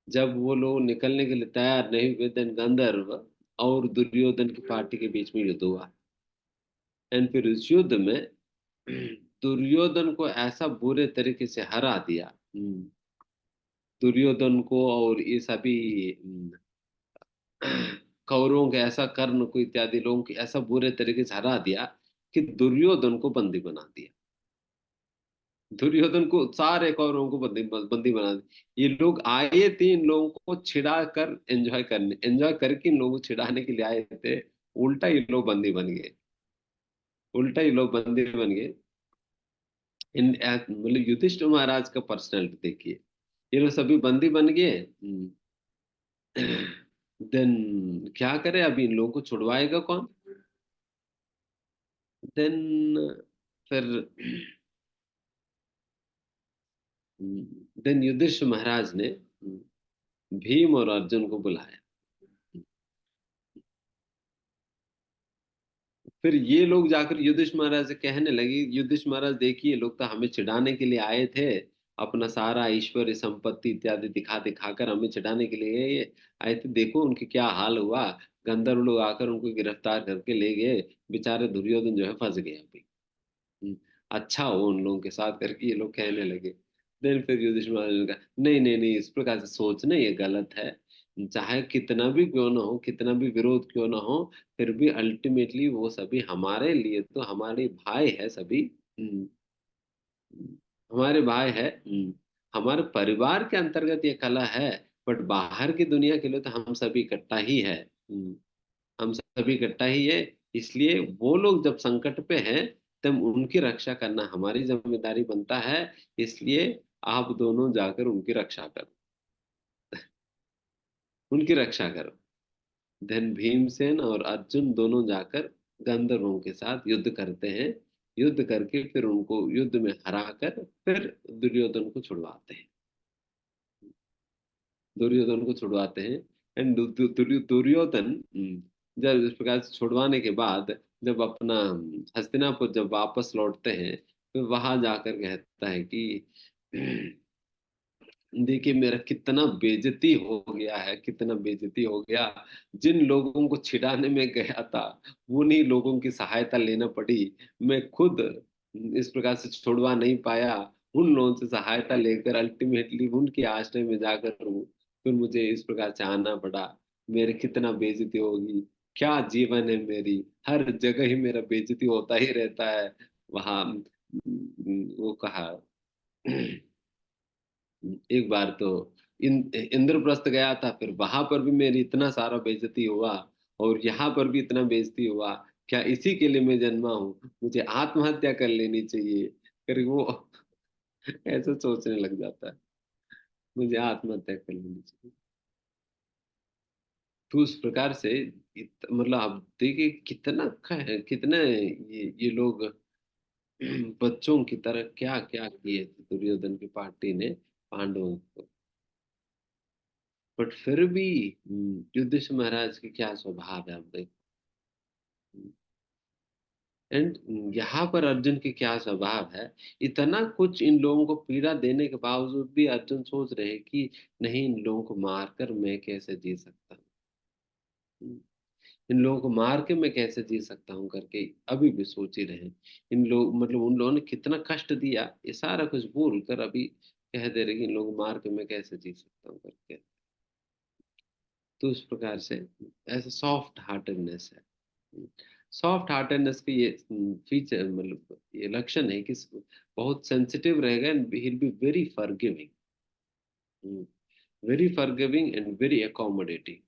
जब वो लोग निकलने के लिए तैयार नहीं हुए, देन गंधर्व और दुर्योधन की पार्टी के बीच में युद्ध हुआ। एंड फिर उस युद्ध में दुर्योधन को ऐसा बुरे तरीके से हरा दिया, दुर्योधन को और ये सभी कौरवों के, ऐसा कर्ण को इत्यादि लोगों को ऐसा बुरे तरीके से हरा दिया कि दुर्योधन को बंदी बना दिया। दुर्योधन को, सारे कौरवों को बंदी बंदी बना दिया। ये लोग आए थे इन लोगों को छिड़ा कर एंजॉय करके इन लोगों को छिड़ाने के लिए आए थे, उल्टा ये लोग बंदी बन गए, उल्टा ये लोग बंदी बन गए। इन मतलब युधिष्ठिर महाराज का पर्सनैलिटी देखिए, ये लोग सभी बंदी बन गए। देन क्या करे, अभी इन लोगों को छुड़वाएगा कौन? देन फिर देन युधिष्ठिर महाराज ने भीम और अर्जुन को बुलाया। फिर ये लोग जाकर युधिष्ठिर महाराज से कहने लगे, युधिष्ठिर महाराज देखिए, ये लोग तो हमें चिढ़ाने के लिए आए थे, अपना सारा ऐश्वर्य संपत्ति इत्यादि दिखा दिखाकर हमें चिढ़ाने के लिए ये आए थे, देखो उनके क्या हाल हुआ। गंधर्व लोग आकर उनको गिरफ्तार करके ले गए, बेचारे दुर्योधन जो है फंस गए अभी। हम्म, अच्छा हो उन लोगों के साथ करके ये लोग कहने लगे। देन फिर युधिष्ठिर महाराज ने कहा, नहीं नहीं नहीं, इस प्रकार से सोचना ये गलत है। चाहे कितना भी क्यों ना हो, कितना भी विरोध क्यों ना हो, फिर भी अल्टीमेटली वो सभी हमारे लिए तो हमारे भाई है सभी। हम्म, हमारे भाई है। हमारे परिवार के अंतर्गत ये कला है, बट बाहर की दुनिया के लिए तो हम सभी इकट्ठा ही है। हम सभी इकट्ठा ही है। इसलिए वो लोग जब संकट पे हैं, तब उनकी रक्षा करना हमारी जिम्मेदारी बनता है। इसलिए आप दोनों जाकर उनकी रक्षा करो, उनकी रक्षा करो। धन भीमसेन और अर्जुन दोनों जाकर गंधर्वों के साथ युद्ध करते हैं। युद्ध करके फिर उनको युद्ध में हराकर फिर दुर्योधन को छुड़वाते हैं, दुर्योधन को छुड़वाते हैं। एंड दुर्योधन जब इस प्रकार से छुड़वाने के बाद, जब अपना हस्तिनापुर जब वापस लौटते हैं, तो वहां जाकर कहता है कि देखिए मेरा कितना बेइज्जती हो गया है, कितना बेइज्जती हो गया। जिन लोगों को छिड़ाने में गया था, उन्हीं लोगों की सहायता लेना पड़ी। मैं खुद इस प्रकार से छुड़वा नहीं पाया, उन लोगों से सहायता लेकर अल्टीमेटली उनके आश्रय में जाकर हूँ, फिर मुझे इस प्रकार से आना पड़ा। मेरे कितना बेइज्जती होगी, क्या जीवन है मेरी, हर जगह ही मेरा बेइज्जती होता ही रहता है। वहां वो कहा, एक बार तो इंद्रप्रस्थ गया था, फिर वहां पर भी मेरी इतना सारा बेइज्जती हुआ, और यहाँ पर भी इतना बेइज्जती हुआ। क्या इसी के लिए मैं जन्मा हूँ, मुझे आत्महत्या कर लेनी चाहिए। फिर वो ऐसा सोचने लग जाता है, मुझे आत्महत्या कर लेनी चाहिए। तो उस प्रकार से मतलब आप देखिए कितना कितने ये लोग बच्चों की तरह क्या क्या किए थे दुर्योधन की पार्टी ने पांडवों को। बट फिर भी युधिष्ठिर महाराज के क्या स्वभाव है आप देखो। एंड यहाँ पर अर्जुन की क्या स्वभाव है, इतना कुछ इन लोगों को पीड़ा देने के बावजूद भी अर्जुन सोच रहे हैं कि नहीं, इन लोगों को मारकर मैं कैसे जी सकता हूँ। इन लोगों को मार के मैं कैसे जी सकता हूँ करके अभी भी सोच ही रहे हैं। इन लोग मतलब उन लोगों ने कितना कष्ट दिया, ये सारा कुछ भूल कर अभी कह दे रहे कि इन लोगों को मार के मैं कैसे जी सकता हूँ करके। तो इस प्रकार से ऐसा सॉफ्ट हार्टेडनेस है। सॉफ्ट हार्टेडनेस की ये फीचर मतलब ये लक्षण है कि बहुत सेंसिटिव रहेगा and he will be very forgiving, very forgiving and very accommodating.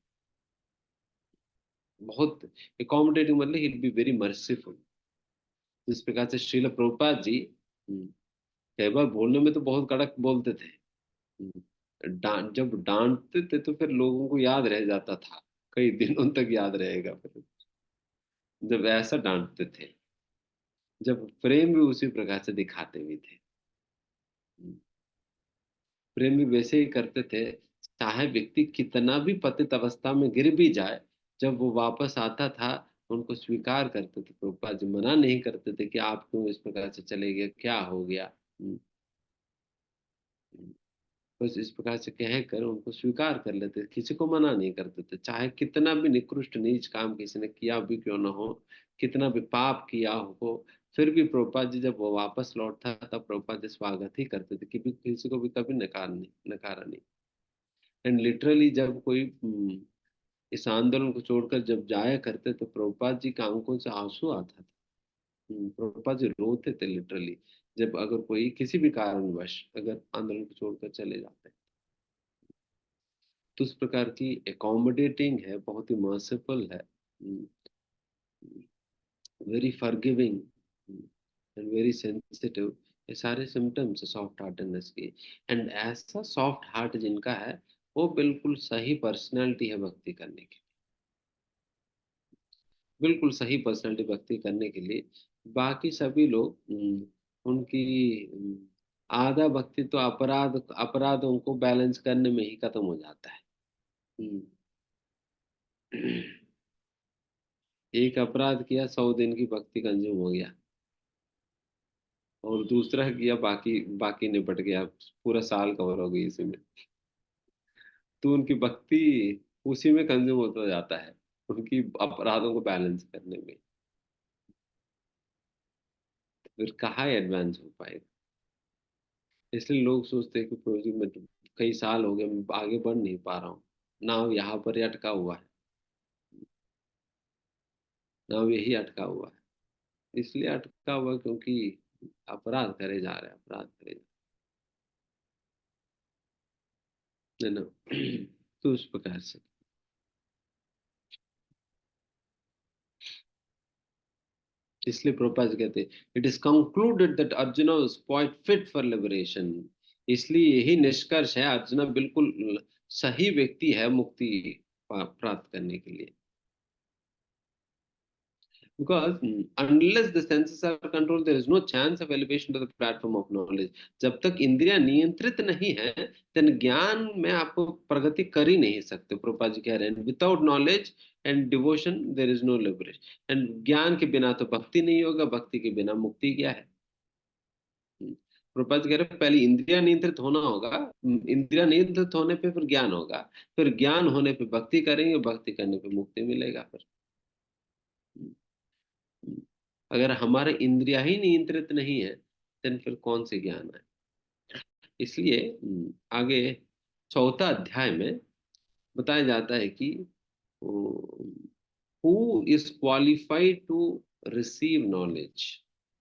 बहुत अकोमोडेटिंग मतलब he will be very merciful. जिस प्रकार से श्रील प्रभुपाद जी कई बार बोलने में तो बहुत कड़क बोलते थे। जब डांटते थे तो फिर लोगों को याद रह जाता था, कई दिनों तक याद रहेगा फिर, जब ऐसा डांटते थे। जब प्रेम भी उसी प्रकार से दिखाते भी थे। प्रेम भी वैसे ही करते थे, चाहे व्यक्ति कितना भी पतित अवस्था में गिर भी जाए, जब वो वापस आता था उनको स्वीकार करते थे। प्रभुपाद जी मना नहीं करते थे कि आप क्यों इस प्रकार से चले गए, क्या हो गया। हम्म, हम्म। बस इस प्रकार से कह कर उनको स्वीकार कर लेते थे, किसी को मना नहीं करते थे, चाहे कितना भी निकृष्ट नीच काम किसी ने किया भी क्यों ना हो, कितना भी पाप किया हो, फिर भी प्रभुपाद जी जब वो वापस लौटता तब प्रभुपाद जी स्वागत ही करते थे, कि भी किसी को भी कभी नकारा नहीं। एंड लिटरली जब कोई इस आंदोलन को छोड़कर जब जाया करते तो प्रभुपाद जी की आंखों से आंसू आता था। प्रभुपाद जी रोते थे लिटरली, जब अगर कोई किसी भी कारणवश अगर आंदोलन को छोड़कर चले जाते। तो उस प्रकार की एकोमोडेटिंग है, बहुत ही मर्सीफुल है, very forgiving and very sensitive. ये सारे सिम्टम्स है सॉफ्ट हार्टनेस की। एंड ऐसा सॉफ्ट हार्ट जिनका है वो बिल्कुल सही पर्सनैलिटी है भक्ति करने की, बिल्कुल सही पर्सनैलिटी भक्ति करने के लिए। बाकी सभी लोग उनकी आधा भक्ति तो अपराधों को बैलेंस करने में ही खत्म हो जाता है। हम्म, एक अपराध किया, 100 दिन की भक्ति कंज्यूम हो गया, और दूसरा किया, बाकी बाकी निपट गया, पूरा साल कवर हो गई इसी में। तो उनकी भक्ति उसी में कंज्यूम होता जाता है, उनकी अपराधों को बैलेंस करने में। फिर कहाँ एडवांस हो पाएगा। इसलिए लोग सोचते हैं कि प्रोजेक्ट में तो कई साल हो गए, मैं आगे बढ़ नहीं पा रहा हूँ, नाव यहाँ पर ही अटका हुआ है, नाव यही अटका हुआ है। इसलिए अटका हुआ क्योंकि अपराध करे जा रहे हैं, अपराध करे जा रहे हैं, है ना। तो उस प्रकार से इसलिए प्रभुपाद जी कहते हैं it is concluded that Arjun was quite fit for liberation. इसलिए यही निष्कर्ष है, अर्जुन बिल्कुल सही व्यक्ति है मुक्ति प्राप्त करने के लिए। Because unless the senses are controlled, there is no chance of elevation to the platform of knowledge. जब तक इंद्रियां नियंत्रित नहीं है, then ज्ञान में आपको प्रगति कर ही नहीं सकते। प्रभुपाद जी कह रहे हैं without knowledge and devotion there is no liberation. And ज्ञान के बिना तो भक्ति नहीं होगा, भक्ति के बिना मुक्ति क्या है। प्रभुपाद जी कह रहे हैं पहले इंद्रियां नियंत्रित होना होगा, इंद्रियां नियंत्रित होने पे फिर ज्ञान होगा, फिर ज्ञान होने पे भक्ति करेंगे, भक्ति करने पे मुक्ति मिलेगा फिर। अगर हमारे इंद्रिया ही नियंत्रित नहीं है, then फिर कौन से ज्ञान है। इसलिए आगे चौथा अध्याय में बताया जाता है कि who is qualified to receive knowledge,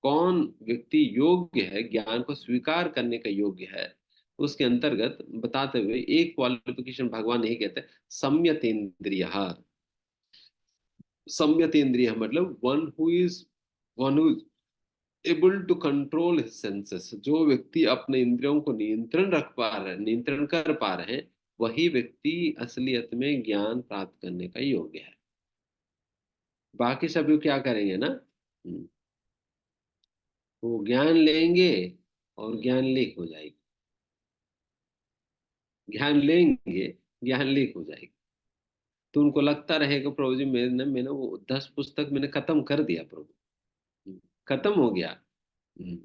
कौन व्यक्ति योग्य है, ज्ञान को स्वीकार करने का योग्य है। उसके अंतर्गत बताते हुए एक क्वालिफिकेशन भगवान यही कहते हैं, सम्यक इंद्रिय। सम्यक इंद्रिय मतलब one who able to control his senses. जो व्यक्ति अपने इंद्रियों को नियंत्रण कर पा रहे हैं, वही व्यक्ति असलियत में ज्ञान प्राप्त करने का योग्य है। बाकी सभी क्या करेंगे ना, वो ज्ञान लेंगे और ज्ञान लीक हो जाएगी, ज्ञान लेंगे, ज्ञान लीक हो जाएगी। तो उनको लगता रहेगा प्रभु जी मैंने वो 10 पुस्तक मैंने खत्म कर दिया प्रभु, खत्म हो गया। हम्म,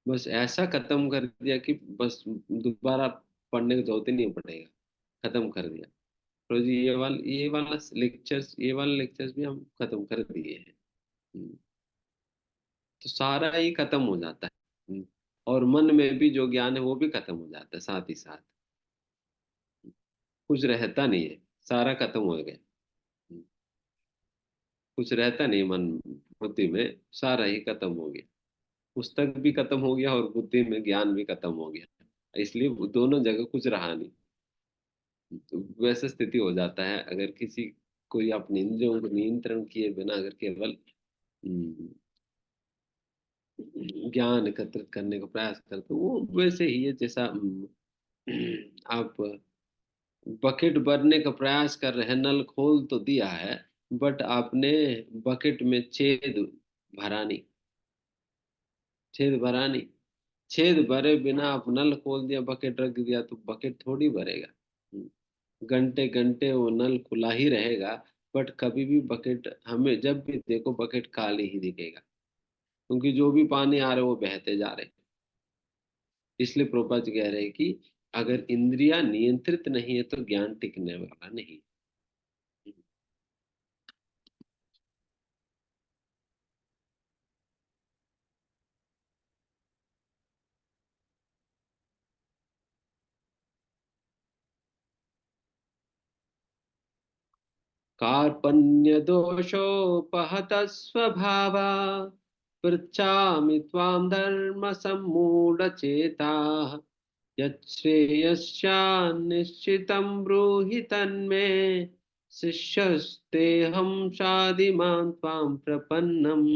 बस ऐसा खत्म कर दिया कि बस दोबारा पढ़ने की जरूरत ही नहीं पड़ेगा, खत्म कर दिया। तो जी ये वाला लेक्चर्स भी हम खत्म कर दिए हैं। हम्म, तो सारा ही खत्म हो जाता है। और मन में भी जो ज्ञान है वो भी खत्म हो जाता है साथ ही साथ। कुछ रहता नहीं है, सारा खत्म हो गया। हम्म, कुछ रहता नहीं मन बुद्धि में, सारा ही खत्म हो गया। पुस्तक भी खत्म हो गया और बुद्धि में ज्ञान भी खत्म हो गया, इसलिए वो दोनों जगह कुछ रहा नहीं। तो वैसा स्थिति हो जाता है अगर किसी कोई अपने इंद्रियों को नियंत्रण किए बिना अगर केवल हम्म, ज्ञान एकत्रित करने का प्रयास करते, वो वैसे ही है जैसा आप बकेट भरने का प्रयास कर रहे हैं, नल खोल तो दिया है बट आपने बकेट में भरा नहीं छेद भरा नहीं। छेद भरे बिना आप नल खोल दिया, बकेट रख दिया तो बकेट थोड़ी भरेगा। घंटे घंटे वो नल खुला ही रहेगा, बट कभी भी बकेट, हमें जब भी देखो बकेट खाली ही दिखेगा, क्योंकि जो भी पानी आ रहे वो बहते जा रहे। इसलिए प्रभुपाद जी कह रहे हैं कि अगर इंद्रियां नियंत्रित नहीं है तो ज्ञान टिकने वाला नहीं। कार्पण्य दोषोपहत स्वभावा पृच्छामि त्वां धर्म सम्मूढ़चेताः यच्छ्रेयस्यान्निश्चितं ब्रूहि तन्मे शिष्यस्तेऽहं शाधिमां त्वां प्रपन्नम्।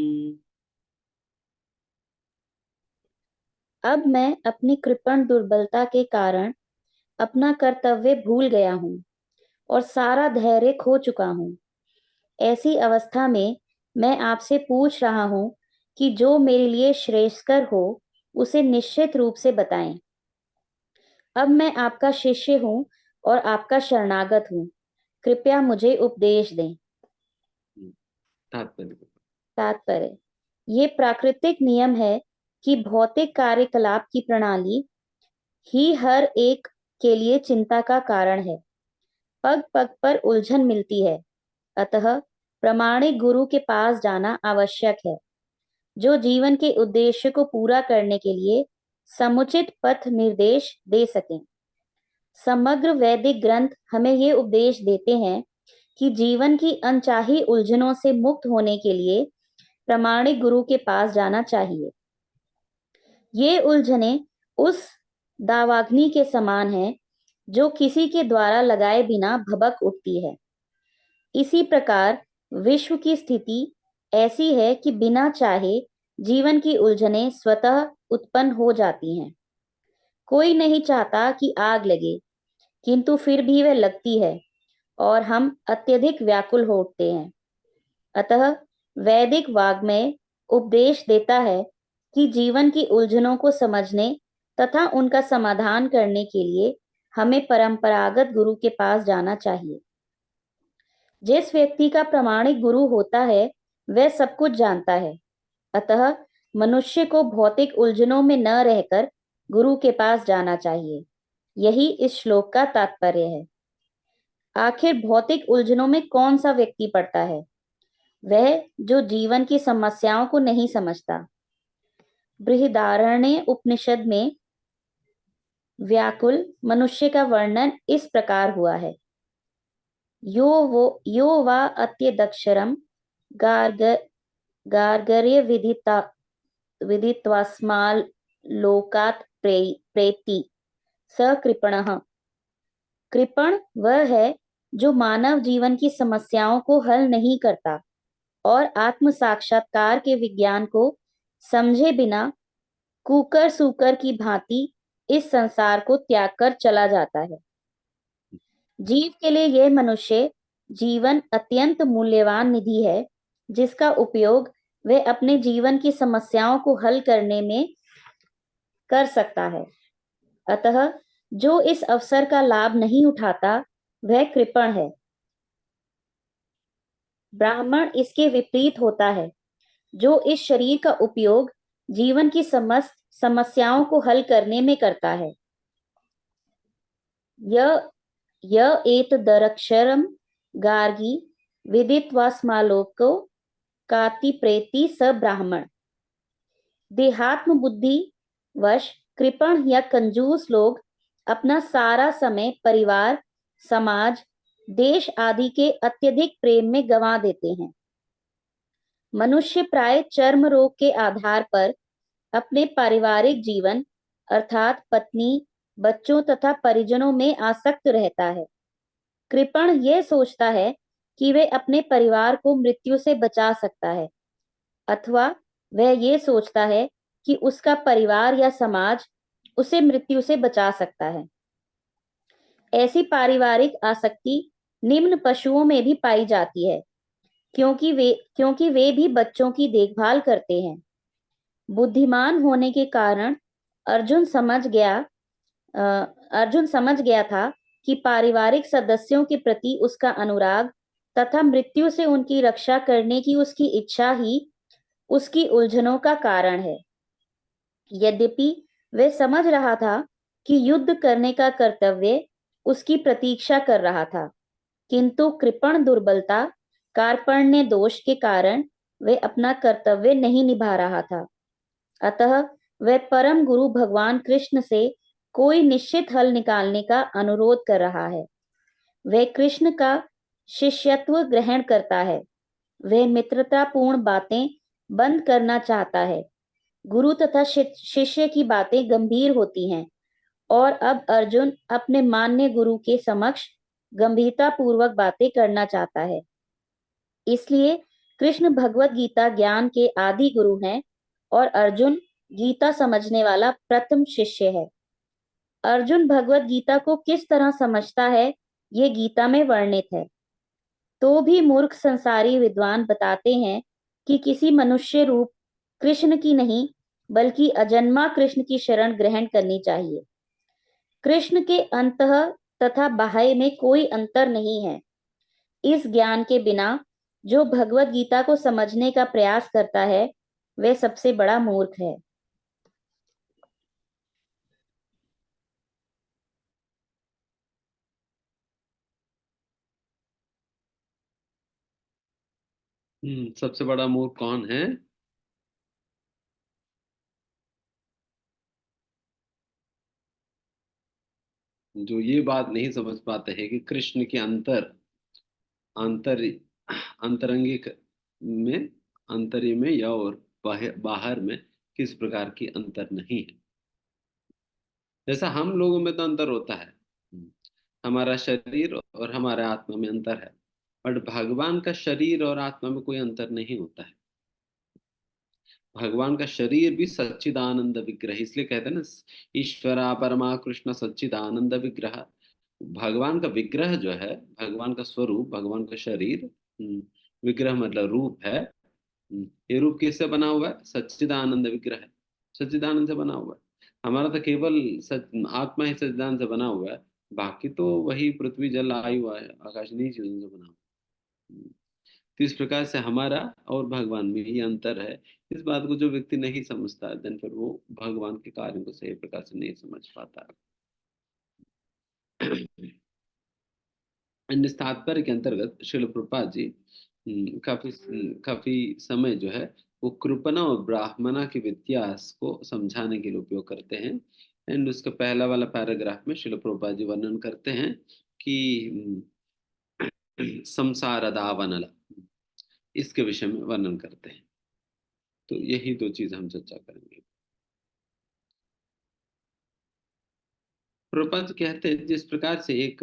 अब मैं अपनी कृपण दुर्बलता के कारण अपना कर्तव्य भूल गया हूँ और सारा धैर्य खो चुका हूँ। ऐसी अवस्था में मैं आपसे पूछ रहा हूँ कि जो मेरे लिए श्रेयस्कर हो उसे निश्चित रूप से बताएं। अब मैं आपका शिष्य हूँ और आपका शरणागत हूँ, कृपया मुझे उपदेश दें। तात्पर्य, ये प्राकृतिक नियम है कि भौतिक कार्यकलाप की प्रणाली ही हर एक के लिए चिंता का कारण है। पग पग पर उलझन मिलती है, अतः प्रामाणिक गुरु के पास जाना आवश्यक है, जो जीवन के उद्देश्य को पूरा करने के लिए समुचित पथ निर्देश दे सकें। समग्र वैदिक ग्रंथ हमें ये उपदेश देते हैं कि जीवन की अनचाही उलझनों से मुक्त होने के लिए प्रामाणिक गुरु के पास जाना चाहिए। ये उलझनें उस दावाग्नि के समान है जो किसी के द्वारा लगाए बिना भभक उठती है। इसी प्रकार विश्व की स्थिति ऐसी है कि बिना चाहे जीवन की उलझनें स्वतः उत्पन्न हो जाती हैं। कोई नहीं चाहता कि आग लगे, किंतु फिर भी वह लगती है और हम अत्यधिक व्याकुल हो उठते हैं। अतः वैदिक वाग्मय उपदेश देता है कि जीवन की उलझनों को समझने तथा उनका समाधान करने के लिए हमें परंपरागत गुरु के पास जाना चाहिए। जिस व्यक्ति का प्रामाणिक गुरु होता है वह सब कुछ जानता है, अतः मनुष्य को भौतिक उलझनों में न रहकर गुरु के पास जाना चाहिए। यही इस श्लोक का तात्पर्य है। आखिर भौतिक उलझनों में कौन सा व्यक्ति पड़ता है? वह जो जीवन की समस्याओं को नहीं समझता। बृहदारण्य उपनिषद में व्याकुल मनुष्य का वर्णन इस प्रकार हुआ है। यो वा अत्यदक्षरम गार्गर्य विदित्वास्माल्लोकात् प्रेति स कृपणः। कृपण वह है जो मानव जीवन की समस्याओं को हल नहीं करता और आत्म साक्षात्कार के विज्ञान को समझे बिना कुकर सूकर की भांति इस संसार को त्याग कर चला जाता है। जीव के लिए यह मनुष्य जीवन अत्यंत मूल्यवान निधि है, जिसका उपयोग वह अपने जीवन की समस्याओं को हल करने में कर सकता है। अतः जो इस अवसर का लाभ नहीं उठाता वह कृपण है। ब्राह्मण इसके विपरीत होता है, जो इस शरीर का उपयोग जीवन की समस्त समस्याओं को हल करने में करता है। य एतदक्षरम गार्गी विदित्वा स्मालोको काति प्रेति स ब्राह्मण। देहात्म बुद्धि वश कृपण या कंजूस लोग अपना सारा समय परिवार, समाज, देश आदि के अत्यधिक प्रेम में गंवा देते हैं। मनुष्य प्राय चर्म रोग के आधार पर अपने पारिवारिक जीवन अर्थात पत्नी, बच्चों तथा परिजनों में आसक्त रहता है। कृपण यह सोचता है कि वे अपने परिवार को मृत्यु से बचा सकता है, अथवा वह ये सोचता है कि उसका परिवार या समाज उसे मृत्यु से बचा सकता है। ऐसी पारिवारिक आसक्ति निम्न पशुओं में भी पाई जाती है, क्योंकि वे भी बच्चों की देखभाल करते हैं। बुद्धिमान होने के कारण अर्जुन समझ गया था कि पारिवारिक सदस्यों के प्रति उसका अनुराग तथा मृत्यु से उनकी रक्षा करने की उसकी इच्छा ही उसकी उलझनों का कारण है। यद्यपि वह समझ रहा था कि युद्ध करने का कर्तव्य उसकी प्रतीक्षा कर रहा था, किंतु कृपण दुर्बलता, कार्पण्य दोष के कारण वह अपना कर्तव्य नहीं निभा रहा था। अतः वह परम गुरु भगवान कृष्ण से कोई निश्चित हल निकालने का अनुरोध कर रहा है। वह कृष्ण का शिष्यत्व ग्रहण करता है। वह मित्रतापूर्ण बातें बंद करना चाहता है। गुरु तथा शिष्य की बातें गंभीर होती हैं और अब अर्जुन अपने मान्य गुरु के समक्ष गंभीरता पूर्वक बातें करना चाहता है। इसलिए कृष्ण भगवत गीता ज्ञान के आदि गुरु हैं और अर्जुन गीता समझने वाला प्रथम शिष्य है। अर्जुन भगवत गीता को किस तरह समझता है, ये गीता में वर्णित है। तो भी मूर्ख संसारी विद्वान बताते हैं कि किसी मनुष्य रूप कृष्ण की नहीं, बल्कि अजन्मा कृष्ण की शरण ग्रहण करनी चाहिए। कृष्ण के अंतः तथा बाह्य में कोई अंतर नहीं है। इस ज्ञान के बिना जो भगवत गीता को समझने का प्रयास करता है, वह सबसे बड़ा मूर्ख है। सबसे बड़ा मूर्ख कौन है? जो ये बात नहीं समझ पाते हैं कि कृष्ण के अंतर अंतरंगिक में, आंतर्य में या और बाहर में किस प्रकार की अंतर नहीं है। जैसा हम लोगों में तो अंतर होता है, हमारा शरीर और हमारे आत्मा में अंतर है, बट भगवान का शरीर और आत्मा में कोई अंतर नहीं होता है। भगवान का शरीर भी सच्चिदानंद विग्रह, इसलिए कहते हैं ना, ईश्वरा परमा कृष्ण सच्चिदानंद विग्रह। भगवान का विग्रह जो है, भगवान का स्वरूप, भगवान का शरीर, विग्रह मतलब रूप है। ये रूप किससे बना हुआ है? सच्चिदानंद विग्रह है, सच्चिदानंद से बना हुआ है। हमारा तो केवल आत्मा ही सच्चिदानंद से बना हुआ है, बाकी तो वही पृथ्वी जल आयु आकाश इन्हीं चीजों से बना हुआ है। तो इस प्रकार से हमारा और भगवान में ही अंतर है। इस बात को जो व्यक्ति नहीं समझता है, देन फिर वो भगवान के कार्यों को सही प्रकार से नहीं समझ पाता। अन्य तात्पर्य के अंतर्गत श्रील प्रभुपाद जी काफी समय जो है वो कृपणा और ब्राह्मणा के व्यत्यास को समझाने के लिए उपयोग करते हैं। एंड उसका पहला वाला पैराग्राफ में श्रील प्रभुपाद जी वर्णन करते हैं कि संसार दावनल, इसके विषय में वर्णन करते हैं। तो यही दो चीज हम चर्चा करेंगे। प्रभुपाद कहते हैं जिस प्रकार से एक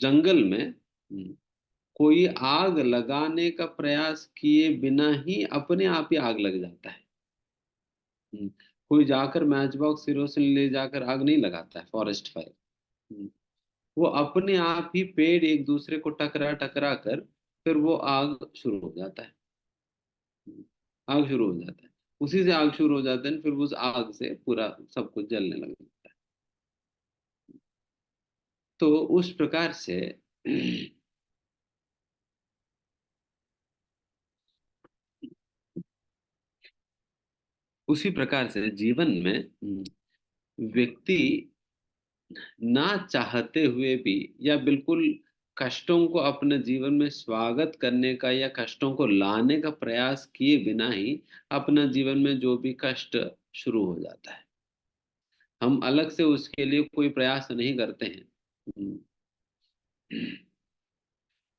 जंगल में कोई आग लगाने का प्रयास किए बिना ही अपने आप ही आग लग जाता है। कोई जाकर मैच बॉक्स किरोसिन ले जाकर आग नहीं लगाता है, फॉरेस्ट फायर। वो अपने आप ही पेड़ एक दूसरे को टकरा टकरा कर फिर वो आग शुरू हो जाता है। आग शुरू हो जाता है, उसी से आग शुरू हो जाता है, फिर उस आग से पूरा सब कुछ जलने लग जाता है। तो उस प्रकार से उसी प्रकार से जीवन में व्यक्ति ना चाहते हुए भी या बिल्कुल कष्टों को अपने जीवन में स्वागत करने का या कष्टों को लाने का प्रयास किए बिना ही अपना जीवन में जो भी कष्ट शुरू हो जाता है। हम अलग से उसके लिए कोई प्रयास नहीं करते हैं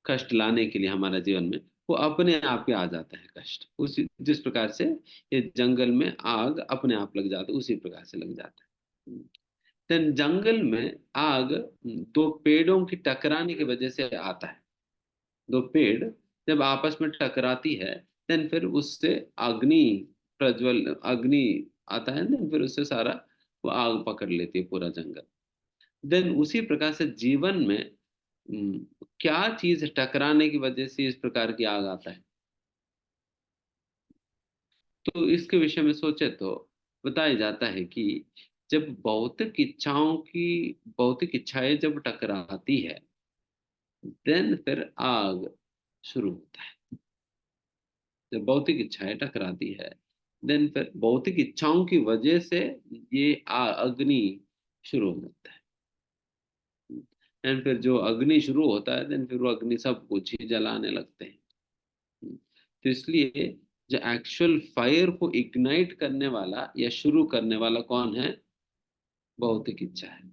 कष्ट लाने के लिए हमारा जीवन में, वो अपने आप ही आ जाता है कष्ट। उसी जिस प्रकार से ये जंगल में आग अपने आप लग जाता है, उसी प्रकार से लग जाता है। देन जंगल में आग दो पेड़ों की टकराने की वजह से आता है। दो पेड़ जब आपस में टकराती है, देन फिर उससे अग्नि अग्नि आता है, देन फिर उससे सारा वो आग पकड़ लेती है पूरा जंगल। देन उसी प्रकार से जीवन में क्या चीज टकराने की वजह से इस प्रकार की आग आता है? तो इसके विषय में सोचे तो बताया जाता है कि जब भौतिक इच्छाएं जब टकराती है, देन फिर आग शुरू होता है। जब भौतिक इच्छाएं टकराती है, देन फिर भौतिक इच्छाओं की वजह से ये अग्नि शुरू हो जाता है। एंड फिर जो अग्नि शुरू होता है, देन फिर वो अग्नि सब कुछ ही जलाने लगते हैं। तो इसलिए जो एक्चुअल फायर को इग्नाइट करने वाला या शुरू करने वाला कौन है? भौतिक इच्छा है।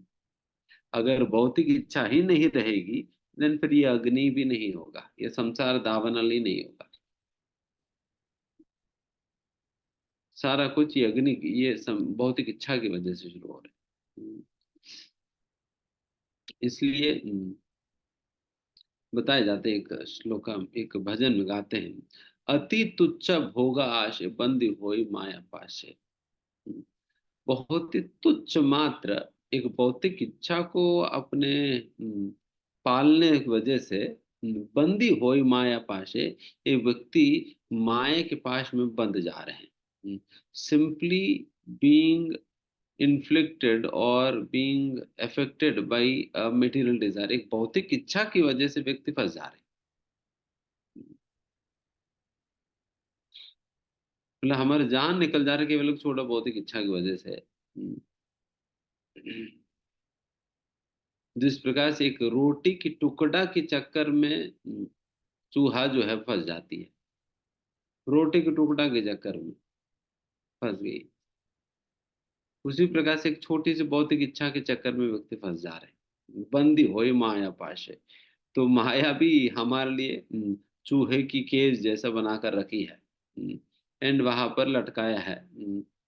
अगर भौतिक इच्छा ही नहीं रहेगी, देन फिर ये अग्नि भी नहीं होगा, ये संसार दावानल ही नहीं होगा। सारा कुछ ये अग्नि ये भौतिक इच्छा की वजह से शुरू हो रहा है। इसलिए बताए जाते हैं, एक श्लोका एक भजन में गाते हैं, अति तुच्छ भोग आशे बंदी होई माया पाशे। बहुत ही तुच्छ मात्र एक भौतिक इच्छा को अपने पालने की वजह से बंदी होई माया पाशे, ये व्यक्ति माया के पास में बंद जा रहे हैं। सिंपली बीइंग इन्फ्लिक्टेड और being affected by material desire, एक भौतिक इच्छा की वजह से व्यक्ति फंस जा रहे हैं। मतलब हमारे जान निकल जा रहे हैं केवल एक छोटा भौतिक इच्छा की वजह से। जिस प्रकार से एक रोटी की टुकड़ा के चक्कर में चूहा जो है फंस जाती है, रोटी के टुकड़ा के चक्कर में फंस गई। उसी प्रकार से एक छोटी सी भौतिक इच्छा के चक्कर में व्यक्ति फंस जा रहे हैं, बंदी होई माया पाशे। तो माया भी हमारे लिए चूहे की केज जैसा बनाकर रखी है, एंड वहां पर लटकाया है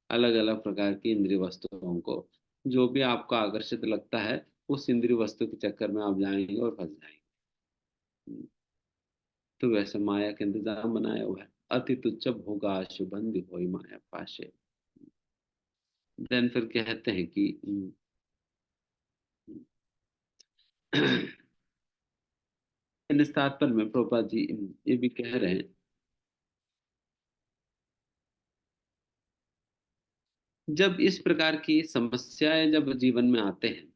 अलग अलग प्रकार की इंद्रिय वस्तुओं को। जो भी आपको आकर्षित लगता है, उस इंद्रिय वस्तु के चक्कर में आप जाएंगे और फंस जाएंगे। तो वैसे माया का इंतजाम बनाया हुआ है, अति तुच्छ भोगा शुभंदि होई माया पाशे। देन फिर कहते हैं कि इस तात्पर्य में प्रभुपाद जी ये भी कह रहे हैं, जब इस प्रकार की समस्याएं जब जीवन में आते हैं,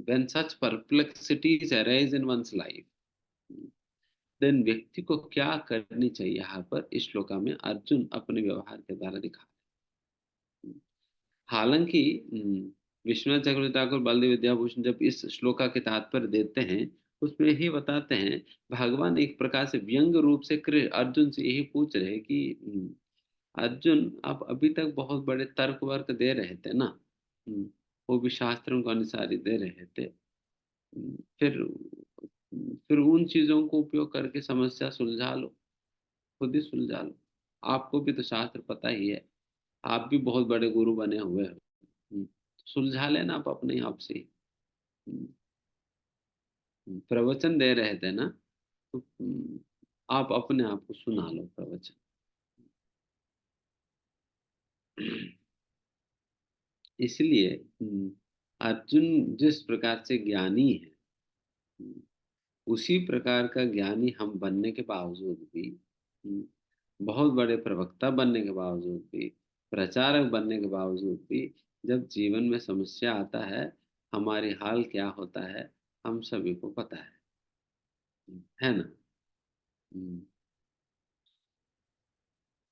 when such perplexities arise in one's life, then व्यक्ति को क्या करनी चाहिए? यहाँ पर इस श्लोका में अर्जुन अपने व्यवहार के द्वारा दिखा। हालांकि विश्वनाथ चक्रवर्ती ठाकुर बलदेव विद्याभूषण जब इस श्लोका के तात्पर्य देते हैं, उसमें यही बताते हैं, भगवान एक प्रकार से व्यंग रूप से अर्जुन से यही पूछ रहे कि अर्जुन, आप अभी तक बहुत बड़े तर्क वर्क दे रहे थे ना, वो भी शास्त्रों के अनुसार ही दे रहे थे। फिर उन चीजों को उपयोग करके समस्या सुलझा लो, खुद ही सुलझा लो। आपको भी तो शास्त्र पता ही है, आप भी बहुत बड़े गुरु बने हुए हो। सुलझा लेना आप अपने आप से। प्रवचन दे रहे थे ना, तो आप अपने आप को सुना लो प्रवचन। इसलिए अर्जुन जिस प्रकार से ज्ञानी है, उसी प्रकार का ज्ञानी हम बनने के बावजूद भी, बहुत बड़े प्रवक्ता बनने के बावजूद भी, प्रचारक बनने के बावजूद भी, जब जीवन में समस्या आता है, हमारी हाल क्या होता है हम सभी को पता है ना? हम्म,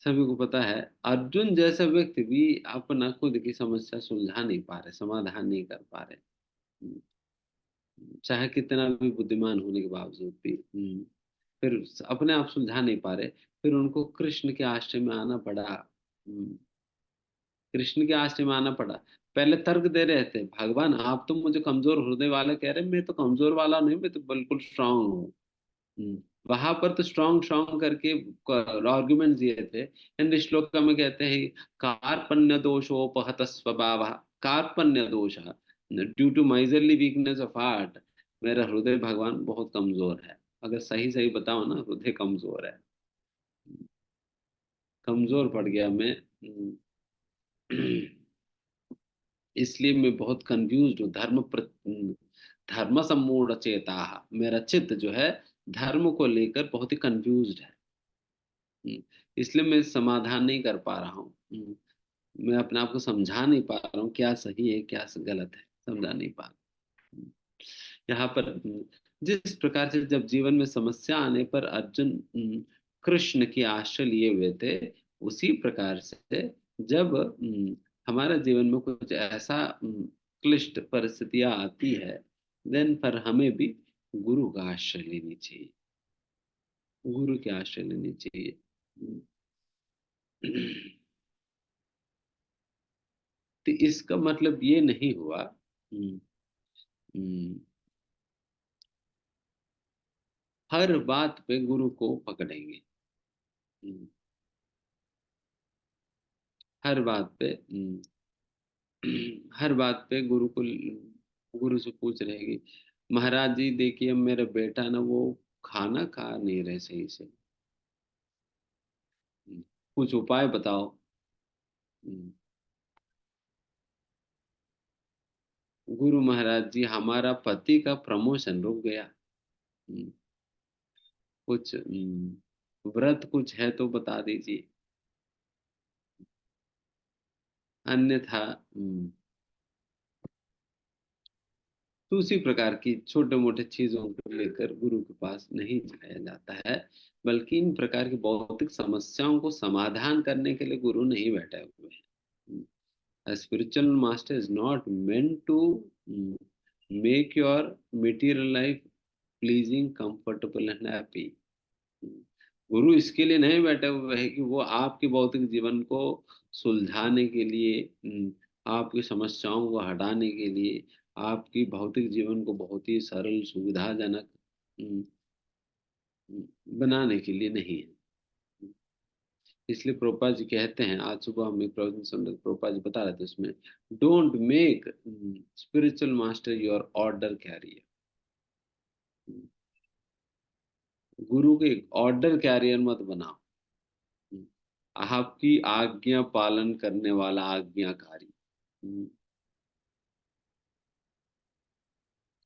सभी को पता है अर्जुन जैसा व्यक्ति भी अपना खुद की समस्या सुलझा नहीं पा रहे, समाधान नहीं कर पा रहे। चाहे कितना भी बुद्धिमान होने के बावजूद भी फिर अपने आप सुलझा नहीं पा रहे। फिर उनको कृष्ण के आश्रय में आना पड़ा। कृष्ण के आश्रय में आना पड़ा। पहले तर्क दे रहे थे, भगवान आप तो मुझे कमजोर हृदय वाला कह रहे हैं, मैं तो कमजोर वाला नहीं, मैं तो बिल्कुल स्ट्रांग हूँ। वहां पर तो स्ट्रांग स्ट्रांग करके आर्ग्यूमेंट दिए थे। एंड श्लोक में कहते हैं कार्पण्य दोषोपहत स्वभाव, कार्पण्य दोष due to miserly weakness of heart. मेरा हृदय भगवान बहुत कमजोर है। अगर सही सही बताओ ना, हृदय कमजोर है, कमजोर पड़ गया मैं। इसलिए मैं बहुत कंफ्यूज हूँ। धर्म सम्मूढ़ चेता, मेरा चित्त जो है धर्म को लेकर बहुत ही कंफ्यूज है। इसलिए मैं समाधान नहीं कर पा रहा हूँ। मैं अपने आप को समझा नहीं पा रहा हूँ क्या सही है क्या गलत है, समझा नहीं पा रहा हूँ। यहाँ पर जिस प्रकार से जब जीवन में समस्या आने पर अर्जुन कृष्ण की आश्रय लिए हुए थे, उसी प्रकार से जब हमारा जीवन में कुछ ऐसा क्लिष्ट परिस्थितियां आती है, देन पर हमें भी गुरु का आश्रय लेनी चाहिए, गुरु के आश्रय लेनी चाहिए। तो इसका मतलब ये नहीं हुआ हम्म, हर बात पे गुरु को पकड़ेंगे। हम्म, हर बात पे हर बात पे गुरु से पूछ रहेगी, महाराज जी देखिए मेरा बेटा ना वो खाना खा नहीं रहे सही से, कुछ उपाय बताओ। हम्म, गुरु महाराज जी हमारा पति का प्रमोशन रुक गया। हम्म, कुछ व्रत कुछ है तो बता दीजिए, अन्यथा तो उसी प्रकार की छोटे मोटे चीजों को लेकर गुरु के पास नहीं जाया जाता है, बल्कि इन प्रकार की भौतिक समस्याओं को समाधान करने के लिए गुरु नहीं बैठे हुए हैं। A spiritual master is not meant to make your material life pleasing, comfortable and happy. गुरु इसके लिए नहीं बैठे हुए हैं कि वो आपके भौतिक जीवन को सुलझाने के लिए, आपकी समस्याओं को हटाने के लिए, आपकी भौतिक जीवन को बहुत ही सरल सुविधाजनक हम्म, बनाने के लिए नहीं है। इसलिए प्रोपा जी कहते हैं, आज सुबह हम एक प्रवचन सुन रहे थे, प्रोपा जी बता रहे थे उसमें, don't make spiritual master your order carrier. गुरु के ऑर्डर कैरियर मत बनाओ। आपकी आज्ञा पालन करने वाला आज्ञाकारी।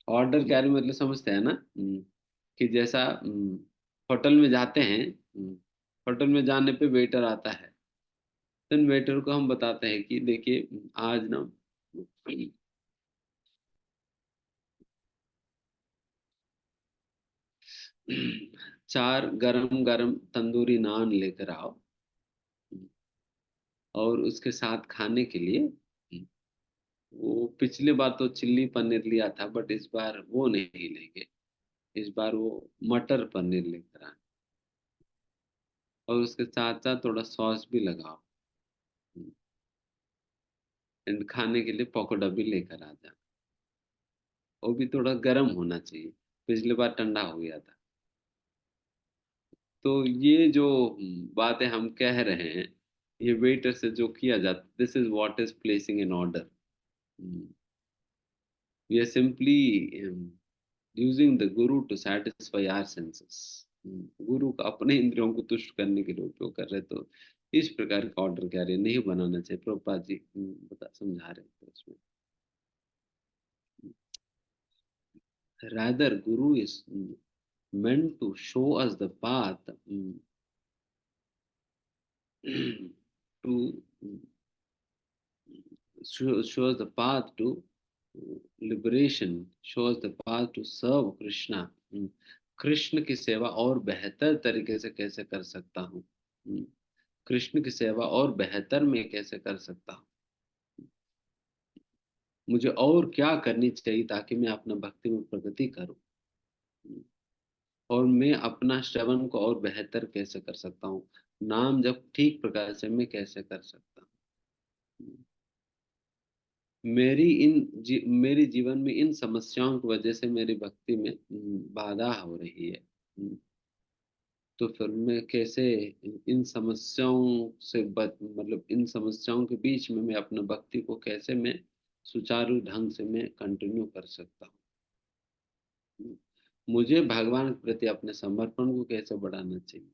ऑर्डर कैरी मतलब समझते हैं ना, कि जैसा होटल में जाते हैं, होटल में जाने पे वेटर आता है, तो वेटर को हम बताते हैं कि देखिए आज ना 4 गरम गरम तंदूरी नान लेकर आओ, और उसके साथ खाने के लिए वो पिछली बार तो चिल्ली पनीर लिया था, बट इस बार वो नहीं लेंगे, इस बार वो मटर पनीर लेकर आए, और उसके साथ साथ थोड़ा सॉस भी लगाओ, एंड खाने के लिए पकौड़ा भी लेकर आ जाओ। वो भी थोड़ा गर्म होना चाहिए, पिछली बार ठंडा हो गया था। तो ये जो बातें हम कह रहे हैं, ये वेटर से जो किया जाता, this is what is placing an order. We are simply using the guru to satisfy our senses. गुरु का अपने इंद्रियों को तुष्ट करने के लिए उपयोग कर रहे, तो इस प्रकार का ऑर्डर क्या रहे नहीं बनाना चाहिए। प्रभुपाद जी बता समझा रहे थे उसमें। Rather, Guru is meant to show us the path, to show us the path to liberation, show us the path to serve Krishna. Krishna की सेवा और बेहतर तरीके से कैसे कर सकता हूँ, कृष्ण की सेवा और बेहतर मैं कैसे कर सकता हूँ, मुझे और क्या करनी चाहिए ताकि मैं अपना भक्ति में प्रगति करूं, और मैं अपना श्रवण को और बेहतर कैसे कर सकता हूँ, नाम जब ठीक प्रकार से मैं कैसे कर सकता हूँ। मेरी जीवन में इन समस्याओं की वजह से मेरी भक्ति में बाधा हो रही है। तो फिर मैं कैसे इन समस्याओं से मतलब इन समस्याओं के बीच में मैं अपना भक्ति को कैसे मैं सुचारू ढंग से मैं कंटिन्यू कर सकता हूँ, मुझे भगवान के प्रति अपने समर्पण को कैसे बढ़ाना चाहिए।